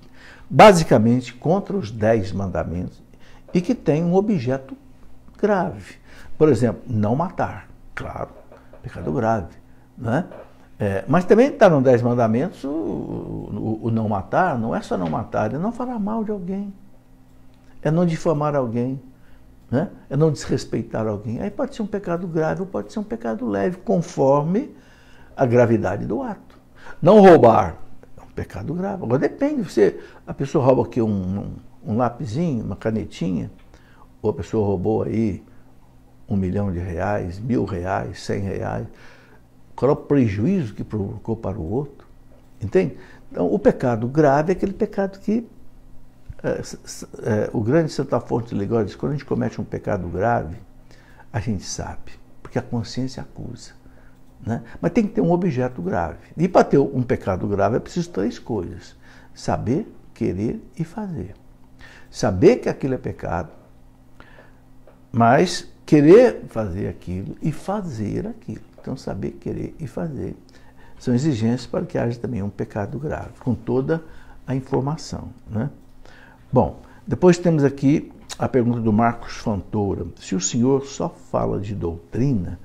basicamente, contra os 10 mandamentos e que tem um objeto grave. Por exemplo, não matar. Claro, pecado grave, né? Mas também está nos 10 mandamentos o não matar, não é só não matar, é não falar mal de alguém, é não difamar alguém, né? É não desrespeitar alguém. Aí pode ser um pecado grave ou pode ser um pecado leve, conforme a gravidade do ato. Não roubar é um pecado grave. Agora depende, a pessoa rouba aqui um lapisinho, uma canetinha, ou a pessoa roubou aí R$1 milhão, R$1.000, R$100, qual é o prejuízo que provocou para o outro? Entende? Então, o pecado grave é aquele pecado que o grande Santo Afonso de Ligório diz, quando a gente comete um pecado grave, a gente sabe, porque a consciência acusa, né? Mas tem que ter um objeto grave. E para ter um pecado grave é preciso 3 coisas: saber, querer e fazer. Saber que aquilo é pecado, mas querer fazer aquilo e fazer aquilo. Então, saber, querer e fazer são exigências para que haja também um pecado grave, com toda a informação, né? Bom, depois temos aqui a pergunta do Marcos Fontoura. Se o senhor só fala de doutrina,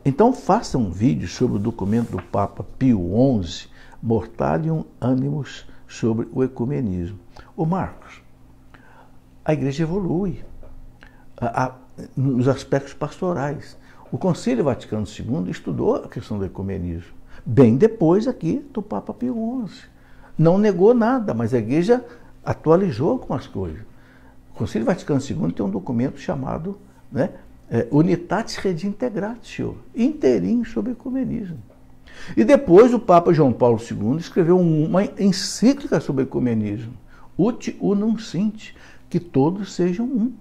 então faça um vídeo sobre o documento do Papa Pio XI, Mortalium Animus, sobre o ecumenismo. Ô Marcos, a igreja evolui nos aspectos pastorais. O Concílio Vaticano II estudou a questão do ecumenismo, bem depois aqui do Papa Pio XI. Não negou nada, mas a Igreja atualizou algumas coisas. O Concílio Vaticano II tem um documento chamado, né, Unitatis Redintegratio, inteirinho sobre ecumenismo. E depois o Papa João Paulo II escreveu uma encíclica sobre ecumenismo, Ut Unum Sint, que todos sejam um.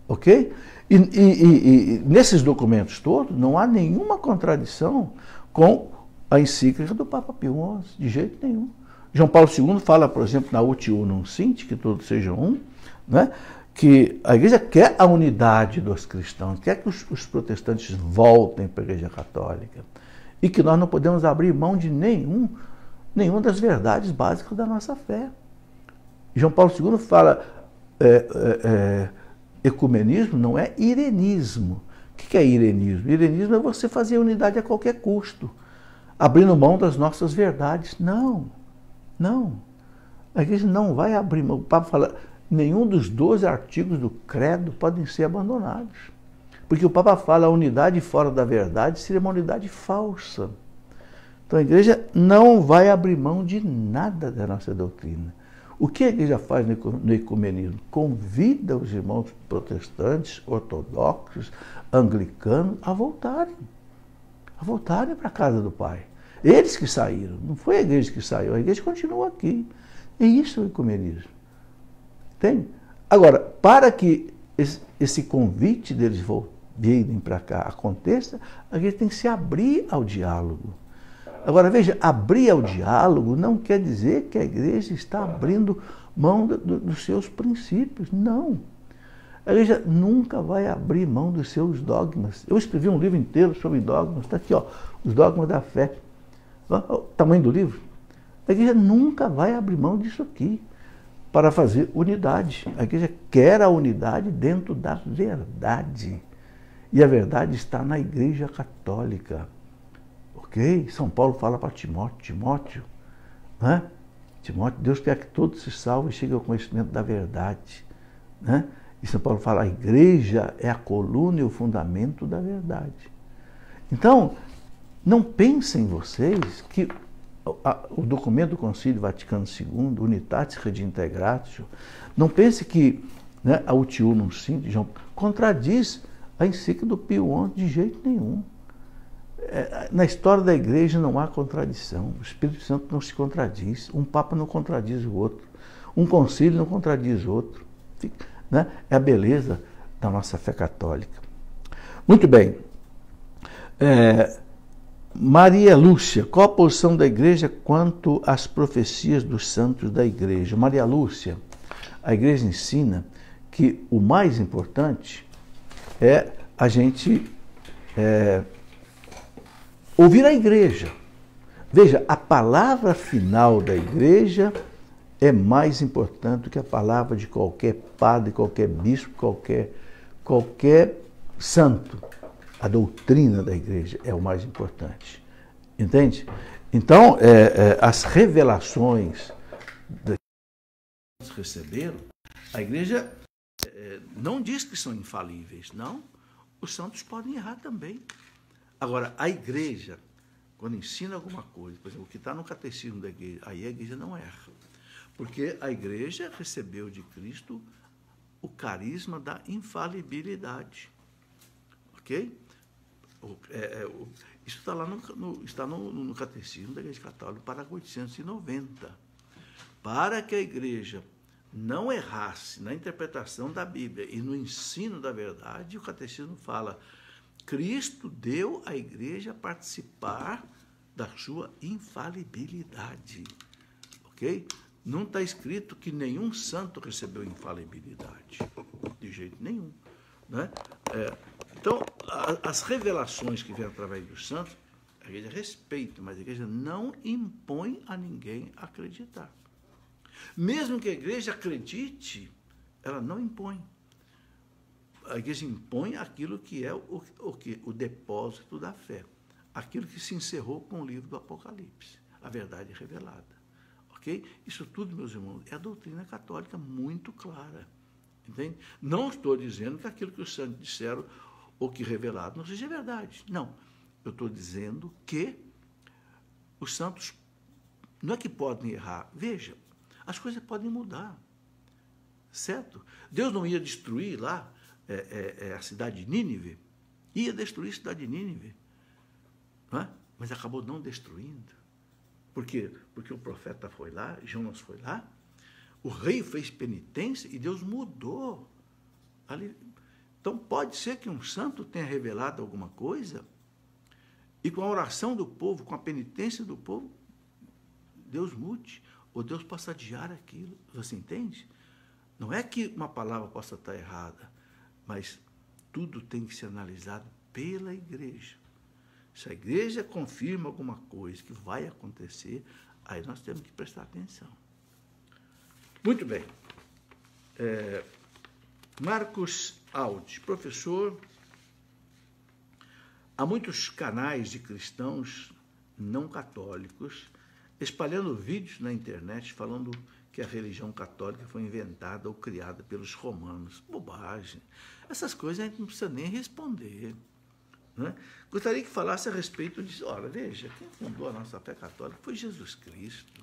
Ok? E nesses documentos todos não há nenhuma contradição com a encíclica do Papa Pio XI, de jeito nenhum. João Paulo II fala, por exemplo, na Ut Unum Sint, que todos sejam um, né? Que a Igreja quer a unidade dos cristãos, quer que os protestantes voltem para a Igreja Católica e que nós não podemos abrir mão de nenhuma das verdades básicas da nossa fé. João Paulo II fala ecumenismo não é irenismo. O que é irenismo? Irenismo é você fazer unidade a qualquer custo, abrindo mão das nossas verdades. Não. A Igreja não vai abrir mão. O Papa fala, nenhum dos 12 artigos do credo podem ser abandonados. Porque o Papa fala, a unidade fora da verdade seria uma unidade falsa. Então a Igreja não vai abrir mão de nada da nossa doutrina. O que a Igreja faz no ecumenismo? Convida os irmãos protestantes, ortodoxos, anglicanos a voltarem para a casa do Pai. Eles que saíram, não foi a Igreja que saiu, a Igreja continua aqui. E isso é o ecumenismo. Entende? Agora, para que esse convite deles virem para cá aconteça, a Igreja tem que se abrir ao diálogo. Agora, veja, abrir ao diálogo não quer dizer que a Igreja está abrindo mão dos seus princípios. Não. A Igreja nunca vai abrir mão dos seus dogmas. Eu escrevi um livro inteiro sobre dogmas. Está aqui, ó, os dogmas da fé. O tamanho do livro. A Igreja nunca vai abrir mão disso aqui para fazer unidade. A Igreja quer a unidade dentro da verdade. E a verdade está na Igreja Católica. Ok? São Paulo fala para Timóteo, né? Timóteo, Deus quer que todos se salvem e cheguem ao conhecimento da verdade. Né? E São Paulo fala, a Igreja é a coluna e o fundamento da verdade. Então, não pensem vocês que o documento do Concílio Vaticano II, Unitatis Redintegratio, não pense que, né, a Ut Unum Sint, contradiz a encíclica do Pio XI de jeito nenhum. Na história da Igreja não há contradição. O Espírito Santo não se contradiz. Um Papa não contradiz o outro. Um concílio não contradiz o outro. Né? É a beleza da nossa fé católica. Muito bem. Maria Lúcia, qual a posição da Igreja quanto às profecias dos santos da Igreja? Maria Lúcia, a Igreja ensina que o mais importante é a gente ouvir a Igreja. Veja, a palavra final da Igreja é mais importante do que a palavra de qualquer padre, qualquer bispo, qualquer santo. A doutrina da Igreja é o mais importante. Entende? Então, as revelações que nós receberam, a Igreja não diz que são infalíveis, não. Os santos podem errar também. Agora, a Igreja, quando ensina alguma coisa, por exemplo, o que está no catecismo da Igreja, aí a Igreja não erra. Porque a Igreja recebeu de Cristo o carisma da infalibilidade. Ok? Isso está lá no Catecismo da Igreja Católica, parágrafo 890. Para que a Igreja não errasse na interpretação da Bíblia e no ensino da verdade, o Catecismo fala, Cristo deu à Igreja participar da sua infalibilidade. Ok? Não está escrito que nenhum santo recebeu infalibilidade. De jeito nenhum. Né? Então, as revelações que vêm através dos santos, a Igreja respeita, mas a Igreja não impõe a ninguém acreditar. Mesmo que a Igreja acredite, ela não impõe. A Igreja impõe aquilo que é o depósito da fé, aquilo que se encerrou com o livro do Apocalipse, a verdade revelada. Okay? Isso tudo, meus irmãos, é a doutrina católica muito clara. Entende? Não estou dizendo que aquilo que os santos disseram, ou que revelado não seja verdade. Não, eu estou dizendo que os santos não é que podem errar. Veja, as coisas podem mudar, certo? Deus não ia destruir lá a cidade de Nínive, ia destruir a cidade de Nínive, não é? Mas acabou não destruindo. Por quê? Porque o profeta foi lá, Jonas foi lá, o rei fez penitência e Deus mudou. Ali. Então pode ser que um santo tenha revelado alguma coisa e com a oração do povo, com a penitência do povo, Deus mude, ou Deus possa adiar aquilo. Você entende? Não é que uma palavra possa estar errada, mas tudo tem que ser analisado pela igreja. Se a igreja confirma alguma coisa que vai acontecer, aí nós temos que prestar atenção. Muito bem. Marcos Aldi, professor, há muitos canais de cristãos não católicos espalhando vídeos na internet falando que a religião católica foi inventada ou criada pelos romanos. Bobagem. Essas coisas a gente não precisa nem responder. Né? Gostaria que falasse a respeito disso. Olha, veja, quem fundou a nossa fé católica foi Jesus Cristo.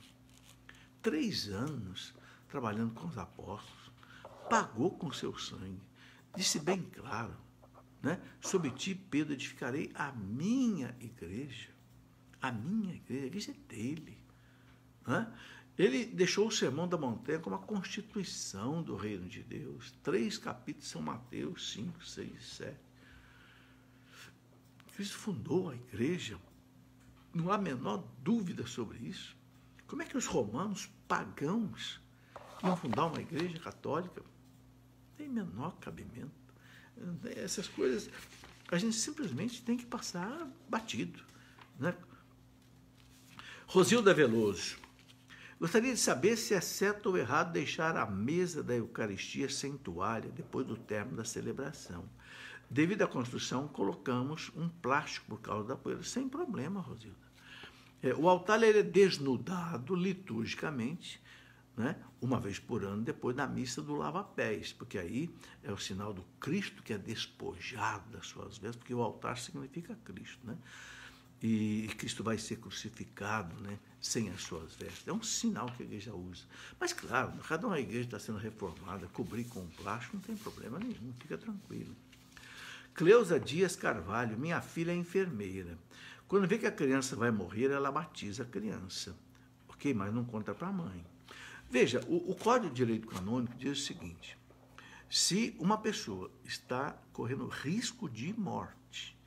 3 anos trabalhando com os apóstolos, pagou com seu sangue, disse bem claro, né? Sobre ti, Pedro, edificarei a minha igreja. A igreja é dele. Né? Ele deixou o Sermão da Montanha como a constituição do reino de Deus. 3 capítulos, São Mateus 5, 6, 7. Cristo fundou a igreja, não há a menor dúvida sobre isso. Como é que os romanos pagãos iam fundar uma igreja católica? Não tem menor cabimento. Essas coisas a gente simplesmente tem que passar batido. Né? Rosilda Veloso, gostaria de saber se é certo ou errado deixar a mesa da Eucaristia sem toalha depois do término da celebração. Devido à construção, colocamos um plástico por causa da poeira. Sem problema, Rosilda. O altar ele é desnudado liturgicamente, né, uma vez por ano, depois da missa do lava-pés, porque aí é o sinal do Cristo que é despojado das suas vestes, porque o altar significa Cristo, né? E Cristo vai ser crucificado, né, sem as suas vestes. É um sinal que a igreja usa. Mas, claro, cada uma igreja está sendo reformada, cobrir com plástico, não tem problema nenhum, fica tranquilo. Cleusa Dias Carvalho, minha filha é enfermeira. Quando vê que a criança vai morrer, ela batiza a criança. Ok? Mas não conta para a mãe. Veja, o Código de Direito Canônico diz o seguinte: se uma pessoa está correndo risco de morte,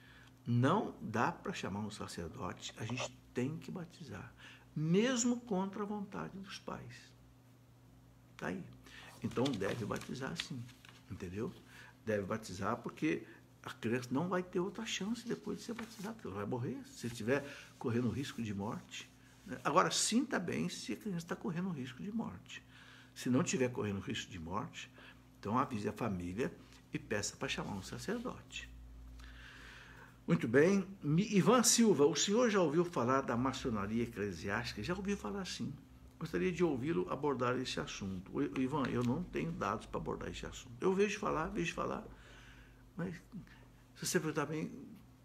não dá para chamar um sacerdote, a gente tem que batizar, mesmo contra a vontade dos pais. Está aí. Então deve batizar sim, entendeu? Deve batizar porque a criança não vai ter outra chance depois de ser batizada, porque ela vai morrer se estiver correndo risco de morte. Agora, sinta bem se a criança está correndo risco de morte. Se não estiver correndo risco de morte, então avise a família e peça para chamar um sacerdote. Muito bem. Ivan Silva, o senhor já ouviu falar da maçonaria eclesiástica? Já ouviu falar sim. Gostaria de ouvi-lo abordar esse assunto. Ivan, eu não tenho dados para abordar esse assunto. Eu vejo falar, mas se você perguntar bem,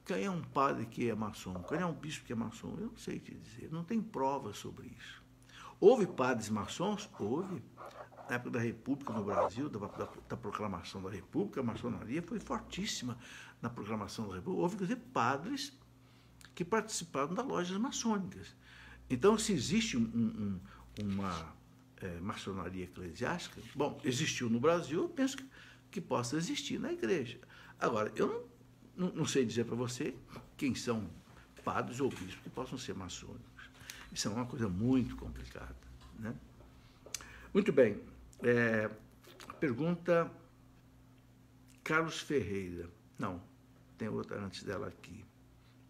quem é um padre que é maçom? Quem é um bispo que é maçom? Eu não sei te dizer, não tem provas sobre isso. Houve padres maçons? Houve. Na época da República no Brasil, da proclamação da República, a maçonaria foi fortíssima na proclamação da República. Houve, quer dizer, padres que participaram das lojas maçônicas. Então, se existe uma maçonaria eclesiástica, bom, existiu no Brasil, eu penso que possa existir na igreja. Agora, eu não sei dizer para você quem são padres ou bispos que possam ser maçônicos. Isso é uma coisa muito complicada, né? Muito bem. Pergunta Carlos Ferreira. Não, tem outra antes dela aqui.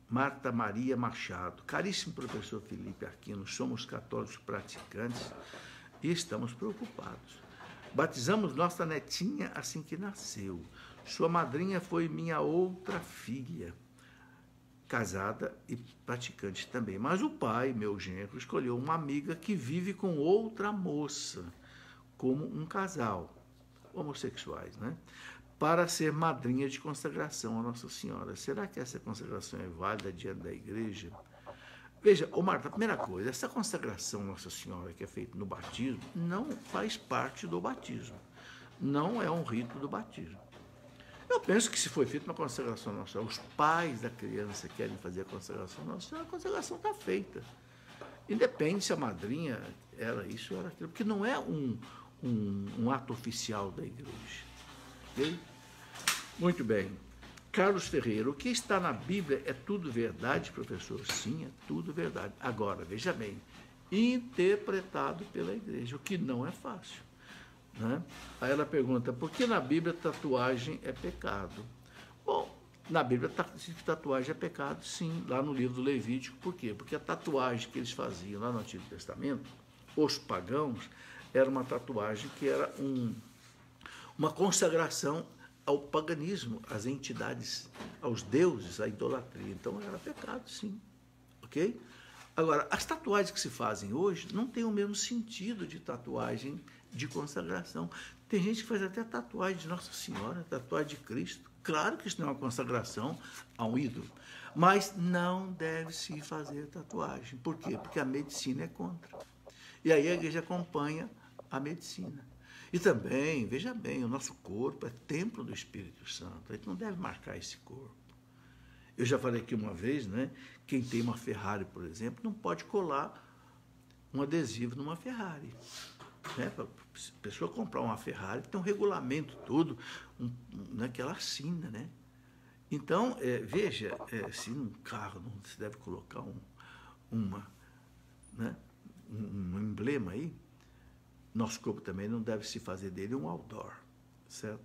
Marta Maria Machado. Caríssimo professor Felipe Aquino, somos católicos praticantes e estamos preocupados. Batizamos nossa netinha assim que nasceu. Sua madrinha foi minha outra filha, casada e praticante também. Mas o pai, meu genro, escolheu uma amiga que vive com outra moça, como um casal, homossexuais, né? para ser madrinha de consagração a Nossa Senhora. Será que essa consagração é válida diante da igreja? Veja, ô Marta, a primeira coisa, essa consagração a Nossa Senhora que é feita no batismo não faz parte do batismo. Não é um rito do batismo. Eu penso que se foi feita uma consagração a Nossa Senhora, os pais da criança querem fazer a consagração a Nossa Senhora, a consagração está feita. Independe se a madrinha era isso ou era aquilo, porque não é um ato oficial da igreja. Okay? Muito bem. Carlos Ferreira, o que está na Bíblia é tudo verdade, professor? Sim, é tudo verdade. Agora, veja bem, interpretado pela igreja, o que não é fácil. Né? Aí ela pergunta, por que na Bíblia tatuagem é pecado? Bom, na Bíblia tatuagem é pecado, sim, lá no livro do Levítico. Por quê? Porque a tatuagem que eles faziam lá no Antigo Testamento, os pagãos, era uma tatuagem que era uma consagração ao paganismo, às entidades, aos deuses, à idolatria. Então era pecado, sim. Ok? Agora, as tatuagens que se fazem hoje não têm o mesmo sentido de tatuagem de consagração. Tem gente que faz até tatuagem de Nossa Senhora, tatuagem de Cristo. Claro que isso não é uma consagração a um ídolo, mas não deve se fazer tatuagem. Por quê? Porque a medicina é contra. E aí a igreja acompanha a medicina. E também, veja bem, o nosso corpo é templo do Espírito Santo. A gente não deve marcar esse corpo. Eu já falei aqui uma vez, né? Quem tem uma Ferrari, por exemplo, não pode colar um adesivo numa Ferrari. Né? Para a pessoa comprar uma Ferrari, tem um regulamento todo, que ela assina, né? Então, veja, se num carro não se deve colocar um emblema aí, nosso corpo também não deve se fazer dele um outdoor, certo?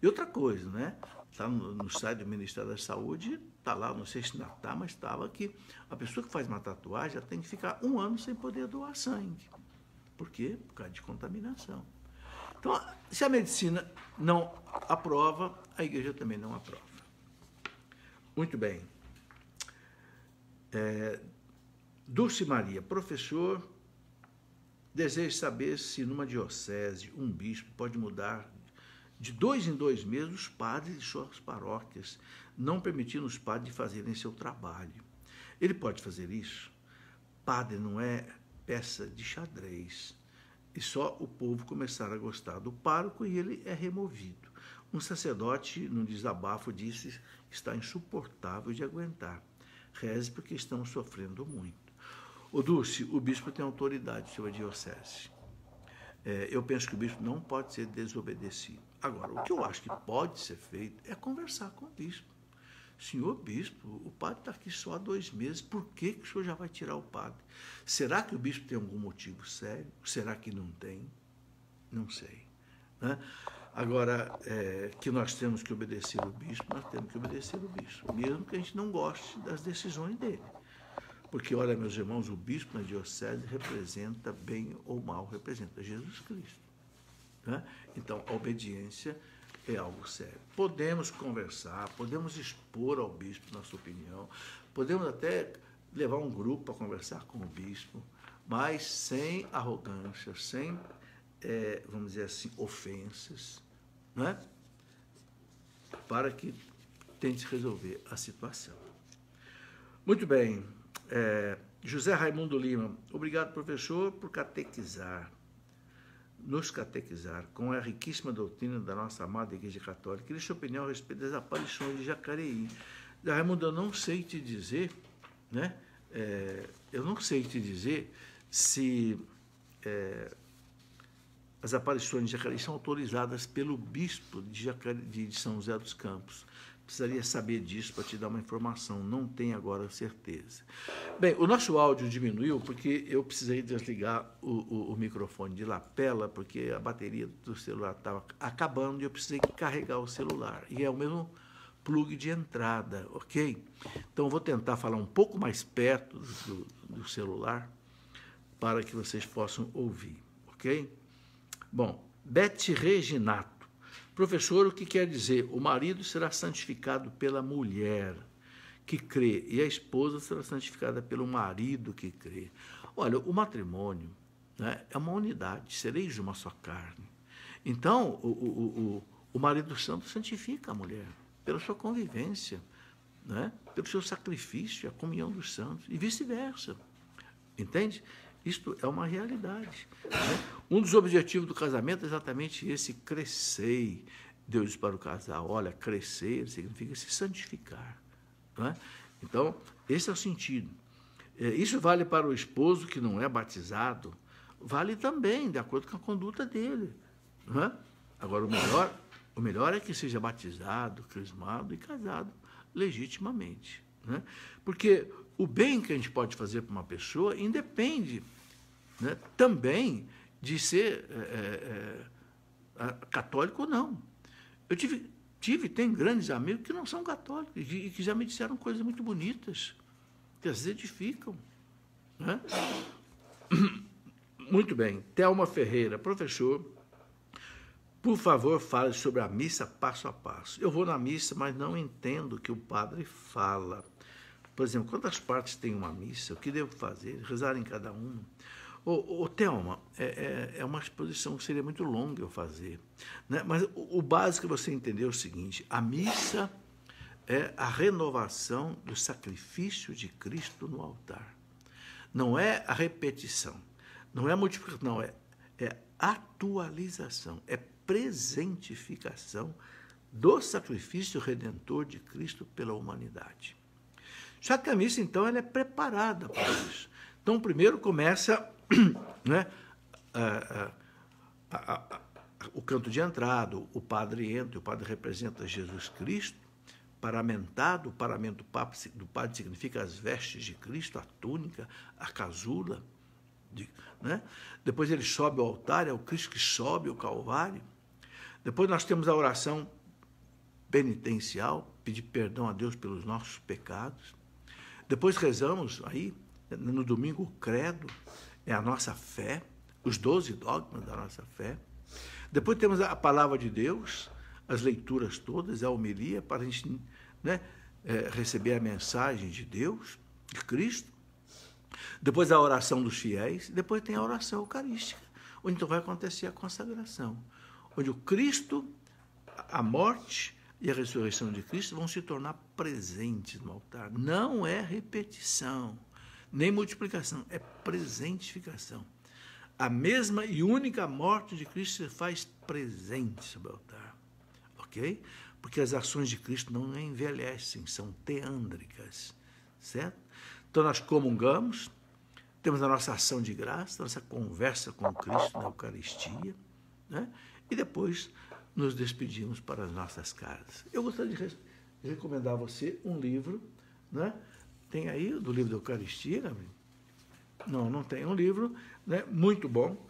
E outra coisa, né? Está no site do Ministério da Saúde, está lá, não sei se ainda está, mas estava que a pessoa que faz uma tatuagem já tem que ficar 1 ano sem poder doar sangue. Por quê? Por causa de contaminação. Então, se a medicina não aprova, a igreja também não aprova. Muito bem. Dulce Maria, professor, desejo saber se numa diocese um bispo pode mudar de 2 em 2 meses os padres de suas paróquias, não permitindo os padres fazerem seu trabalho. Ele pode fazer isso? Padre não é peça de xadrez. E só o povo começar a gostar do pároco e ele é removido. Um sacerdote, num desabafo, disse: está insuportável de aguentar. Reze porque estamos sofrendo muito. Ô Dulce, o bispo tem autoridade sobre a diocese. Eu penso que o bispo não pode ser desobedecido. Agora, o que eu acho que pode ser feito é conversar com o bispo. Senhor bispo, o padre está aqui só há 2 meses, por que o senhor já vai tirar o padre? Será que o bispo tem algum motivo sério? Será que não tem? Não sei. Né? Agora, que nós temos que obedecer o bispo, nós temos que obedecer o bispo, mesmo que a gente não goste das decisões dele. Porque, olha, meus irmãos, o bispo na diocese representa, bem ou mal, representa Jesus Cristo. Né? Então, a obediência é algo sério. Podemos conversar, podemos expor ao bispo nossa opinião, podemos até levar um grupo para conversar com o bispo, mas sem arrogância, sem, vamos dizer assim, ofensas, né? Para que tente resolver a situação. Muito bem. José Raimundo Lima, obrigado, professor, por nos catequizar com a riquíssima doutrina da nossa amada Igreja Católica. Queria sua opinião a respeito das aparições de Jacareí. Raimundo, eu não sei te dizer, né? Eu não sei te dizer se as aparições de Jacareí são autorizadas pelo bispo de São José dos Campos. Precisaria saber disso para te dar uma informação, não tenho agora certeza. Bem, o nosso áudio diminuiu porque eu precisei desligar o microfone de lapela, porque a bateria do celular estava acabando e eu precisei carregar o celular. E é o mesmo plug de entrada, ok? Então, eu vou tentar falar um pouco mais perto do celular para que vocês possam ouvir, ok? Bom, Beth Reginato. Professor, o que quer dizer? O marido será santificado pela mulher que crê e a esposa será santificada pelo marido que crê. Olha, o matrimônio, né, é uma unidade, sereis uma só carne. Então, O marido santo santifica a mulher pela sua convivência, né? Pelo seu sacrifício, a comunhão dos santos, e vice-versa. Entende? Isto é uma realidade, né? Um dos objetivos do casamento é exatamente esse: crescer. Deus diz para o casal: olha, crescer significa se santificar, né? Então, esse é o sentido. Isso vale para o esposo que não é batizado, vale também, de acordo com a conduta dele, né? Agora, o melhor é que seja batizado, crismado e casado legitimamente, né? Porque o bem que a gente pode fazer para uma pessoa independe, né, também de ser católico ou não. Eu tem grandes amigos que não são católicos e que já me disseram coisas muito bonitas, que às vezes edificam, né? Muito bem. Thelma Ferreira: professor, por favor, fale sobre a missa passo a passo. Eu vou na missa, mas não entendo o que o padre fala. Por exemplo, quantas partes tem uma missa? O que devo fazer? Rezar em cada uma? Thelma, é uma exposição que seria muito longa eu fazer, né? Mas o básico é você entender o seguinte: a missa é a renovação do sacrifício de Cristo no altar. Não é a repetição, não é a multiplicação, não, é atualização, é presentificação do sacrifício redentor de Cristo pela humanidade. Só que a missa, então, ela é preparada para isso. Então, primeiro começa, né, o canto de entrada, o padre entra, o padre representa Jesus Cristo, paramentado. O paramento do padre significa as vestes de Cristo, a túnica, a casula, né? Depois ele sobe ao altar, é o Cristo que sobe ao Calvário. Depois nós temos a oração penitencial, pedir perdão a Deus pelos nossos pecados. Depois rezamos aí, no domingo, o credo, é a nossa fé, os 12 dogmas da nossa fé. Depois temos a palavra de Deus, as leituras todas, a homilia, para a gente, né, receber a mensagem de Deus, de Cristo. Depois a oração dos fiéis, depois tem a oração eucarística, onde então vai acontecer a consagração, onde o Cristo, a morte e a ressurreição de Cristo vão se tornar presentes no altar. Não é repetição, nem multiplicação, é presentificação. A mesma e única morte de Cristo se faz presente sobre o altar, ok? Porque as ações de Cristo não envelhecem, são teândricas, certo? Então nós comungamos, temos a nossa ação de graça, a nossa conversa com Cristo na Eucaristia, né? E depois nos despedimos para as nossas casas. Eu gostaria de recomendar a você um livro, né? Tem aí do livro da Eucaristia, amigo? Não tem. Um livro, né, muito bom,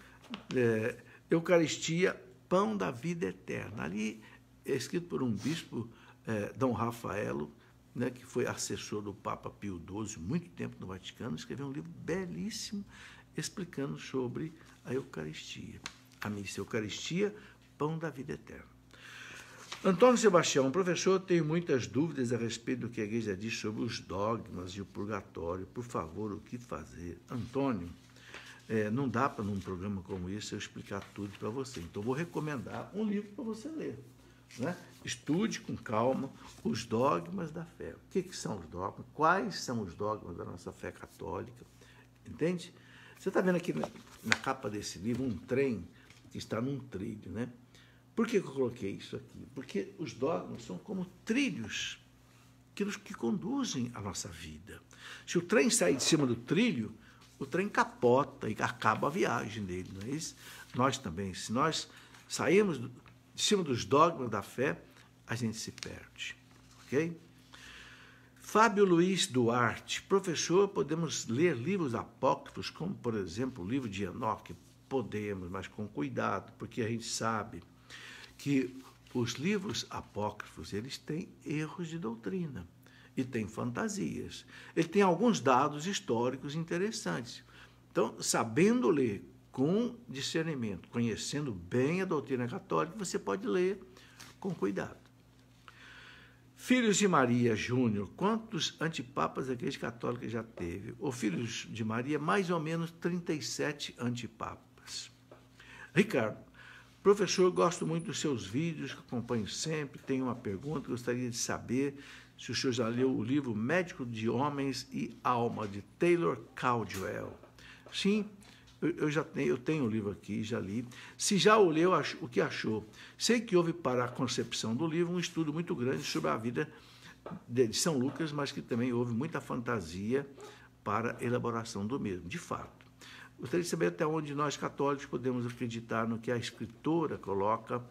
Eucaristia, Pão da Vida Eterna. Ali é escrito por um bispo, Dom Rafaelo, né, que foi assessor do Papa Pio XII, muito tempo no Vaticano, escreveu um livro belíssimo explicando sobre a Eucaristia. A missa, Eucaristia, Pão da Vida Eterna. Antônio Sebastião: professor, tenho muitas dúvidas a respeito do que a Igreja diz sobre os dogmas e o purgatório. Por favor, o que fazer? Antônio, não dá para, num programa como esse, eu explicar tudo para você. Então, vou recomendar um livro para você ler, né? Estude com calma os dogmas da fé. O que são os dogmas? Quais são os dogmas da nossa fé católica? Entende? Você está vendo aqui na capa desse livro um trem que está num trilho, né? Por que eu coloquei isso aqui? Porque os dogmas são como trilhos que conduzem a nossa vida. Se o trem sair de cima do trilho, o trem capota e acaba a viagem dele, não é isso? Nós também, se nós sairmos de cima dos dogmas da fé, a gente se perde, ok? Fábio Luiz Duarte: professor, podemos ler livros apócrifos, como, por exemplo, o livro de Enoque? Podemos, mas com cuidado, porque a gente sabe que os livros apócrifos, eles têm erros de doutrina e têm fantasias. Ele tem alguns dados históricos interessantes. Então, sabendo ler com discernimento, conhecendo bem a doutrina católica, você pode ler com cuidado. Filhos de Maria Júnior: quantos antipapas a Igreja Católica já teve? O Filhos de Maria, mais ou menos 37 antipapas. Ricardo: Professor, gosto muito dos seus vídeos, que acompanho sempre. Tenho uma pergunta, gostaria de saber se o senhor já leu o livro Médico de Homens e Alma, de Taylor Caldwell. Sim, eu tenho o livro aqui, já li. Se já o leu, o que achou? Sei que houve para a concepção do livro um estudo muito grande sobre a vida de São Lucas, mas que também houve muita fantasia para a elaboração do mesmo, de fato. Gostaria de saber até onde nós, católicos, podemos acreditar no que a escritora coloca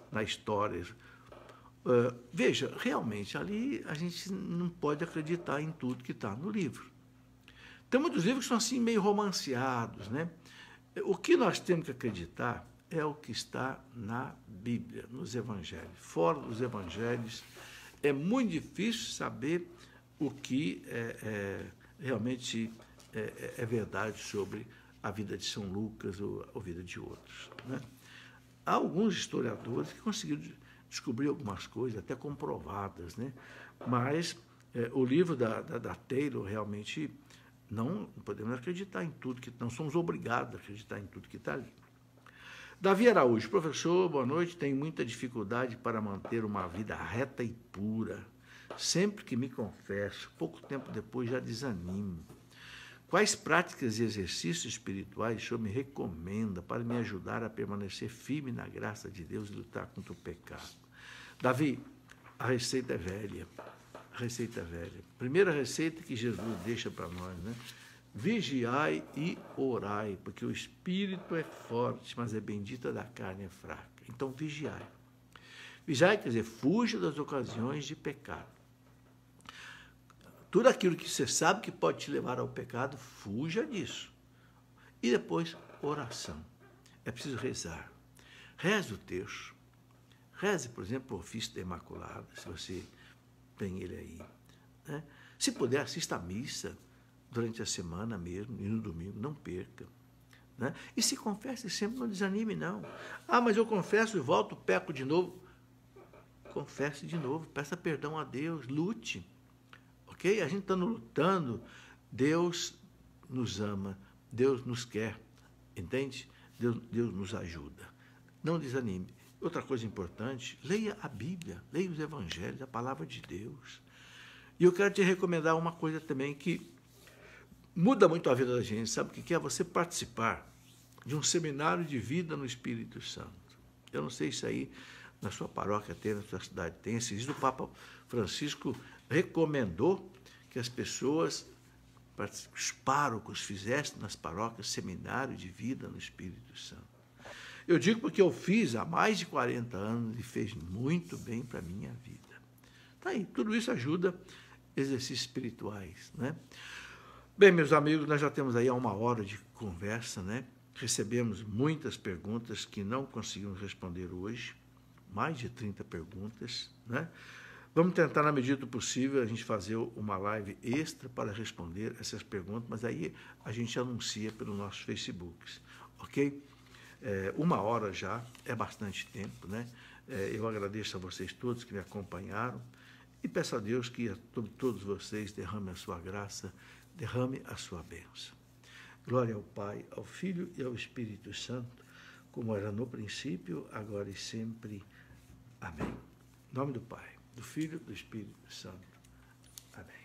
na história. Veja, realmente, ali a gente não pode acreditar em tudo que está no livro. Tem muitos livros que são assim meio romanceados, né? O que nós temos que acreditar é o que está na Bíblia, nos evangelhos. Fora dos evangelhos, é muito difícil saber o que realmente é verdade sobre a vida de São Lucas ou a vida de outros, né? Há alguns historiadores que conseguiram descobrir algumas coisas, até comprovadas, né? Mas o livro da Taylor realmente não podemos acreditar em tudo, não somos obrigados a acreditar em tudo que está ali. Davi Araújo, professor, boa noite, tenho muita dificuldade para manter uma vida reta e pura. Sempre que me confesso, pouco tempo depois já desanimo. Quais práticas e exercícios espirituais o senhor me recomenda para me ajudar a permanecer firme na graça de Deus e lutar contra o pecado? Davi, a receita é velha. A receita é velha. Primeira receita que Jesus deixa para nós, né? Vigiai e orai, porque o espírito é forte, mas a bendita da carne é fraca. Então, vigiai. Vigiai quer dizer, fuja das ocasiões de pecado. Tudo aquilo que você sabe que pode te levar ao pecado, fuja disso. E depois, oração. É preciso rezar. Reze o terço. Reze, por exemplo, o ofício da Imaculada, se você tem ele aí, né? Se puder, assista a missa durante a semana mesmo, e no domingo, não perca, né? E se confesse sempre, não desanime, não. Ah, mas eu confesso e volto, peco de novo. Confesse de novo, peça perdão a Deus, lute. Ok? A gente está lutando, Deus nos ama, Deus nos quer, entende? Deus nos ajuda. Não desanime. Outra coisa importante, leia a Bíblia, leia os Evangelhos, a Palavra de Deus. E eu quero te recomendar uma coisa também que muda muito a vida da gente, sabe o que é? Você participar de um seminário de vida no Espírito Santo. Eu não sei se aí na sua paróquia tem, na sua cidade tem. Esses dias o Papa Francisco recomendou que as pessoas, os párocos, fizessem nas paróquias seminário de vida no Espírito Santo. Eu digo porque eu fiz há mais de 40 anos e fez muito bem para a minha vida. Tá aí, tudo isso ajuda exercícios espirituais, né? Bem, meus amigos, nós já temos aí 1 hora de conversa, né? Recebemos muitas perguntas que não conseguimos responder hoje, mais de 30 perguntas, né? Vamos tentar, na medida do possível, a gente fazer uma live extra para responder essas perguntas, mas aí a gente anuncia pelos nossos Facebooks, ok? 1 hora já é bastante tempo, né? Eu agradeço a vocês todos que me acompanharam e peço a Deus que a todos vocês derrame a sua graça, derrame a sua bênção. Glória ao Pai, ao Filho e ao Espírito Santo, como era no princípio, agora e sempre. Amém. Em nome do Pai, do Filho e do Espírito Santo. Amém.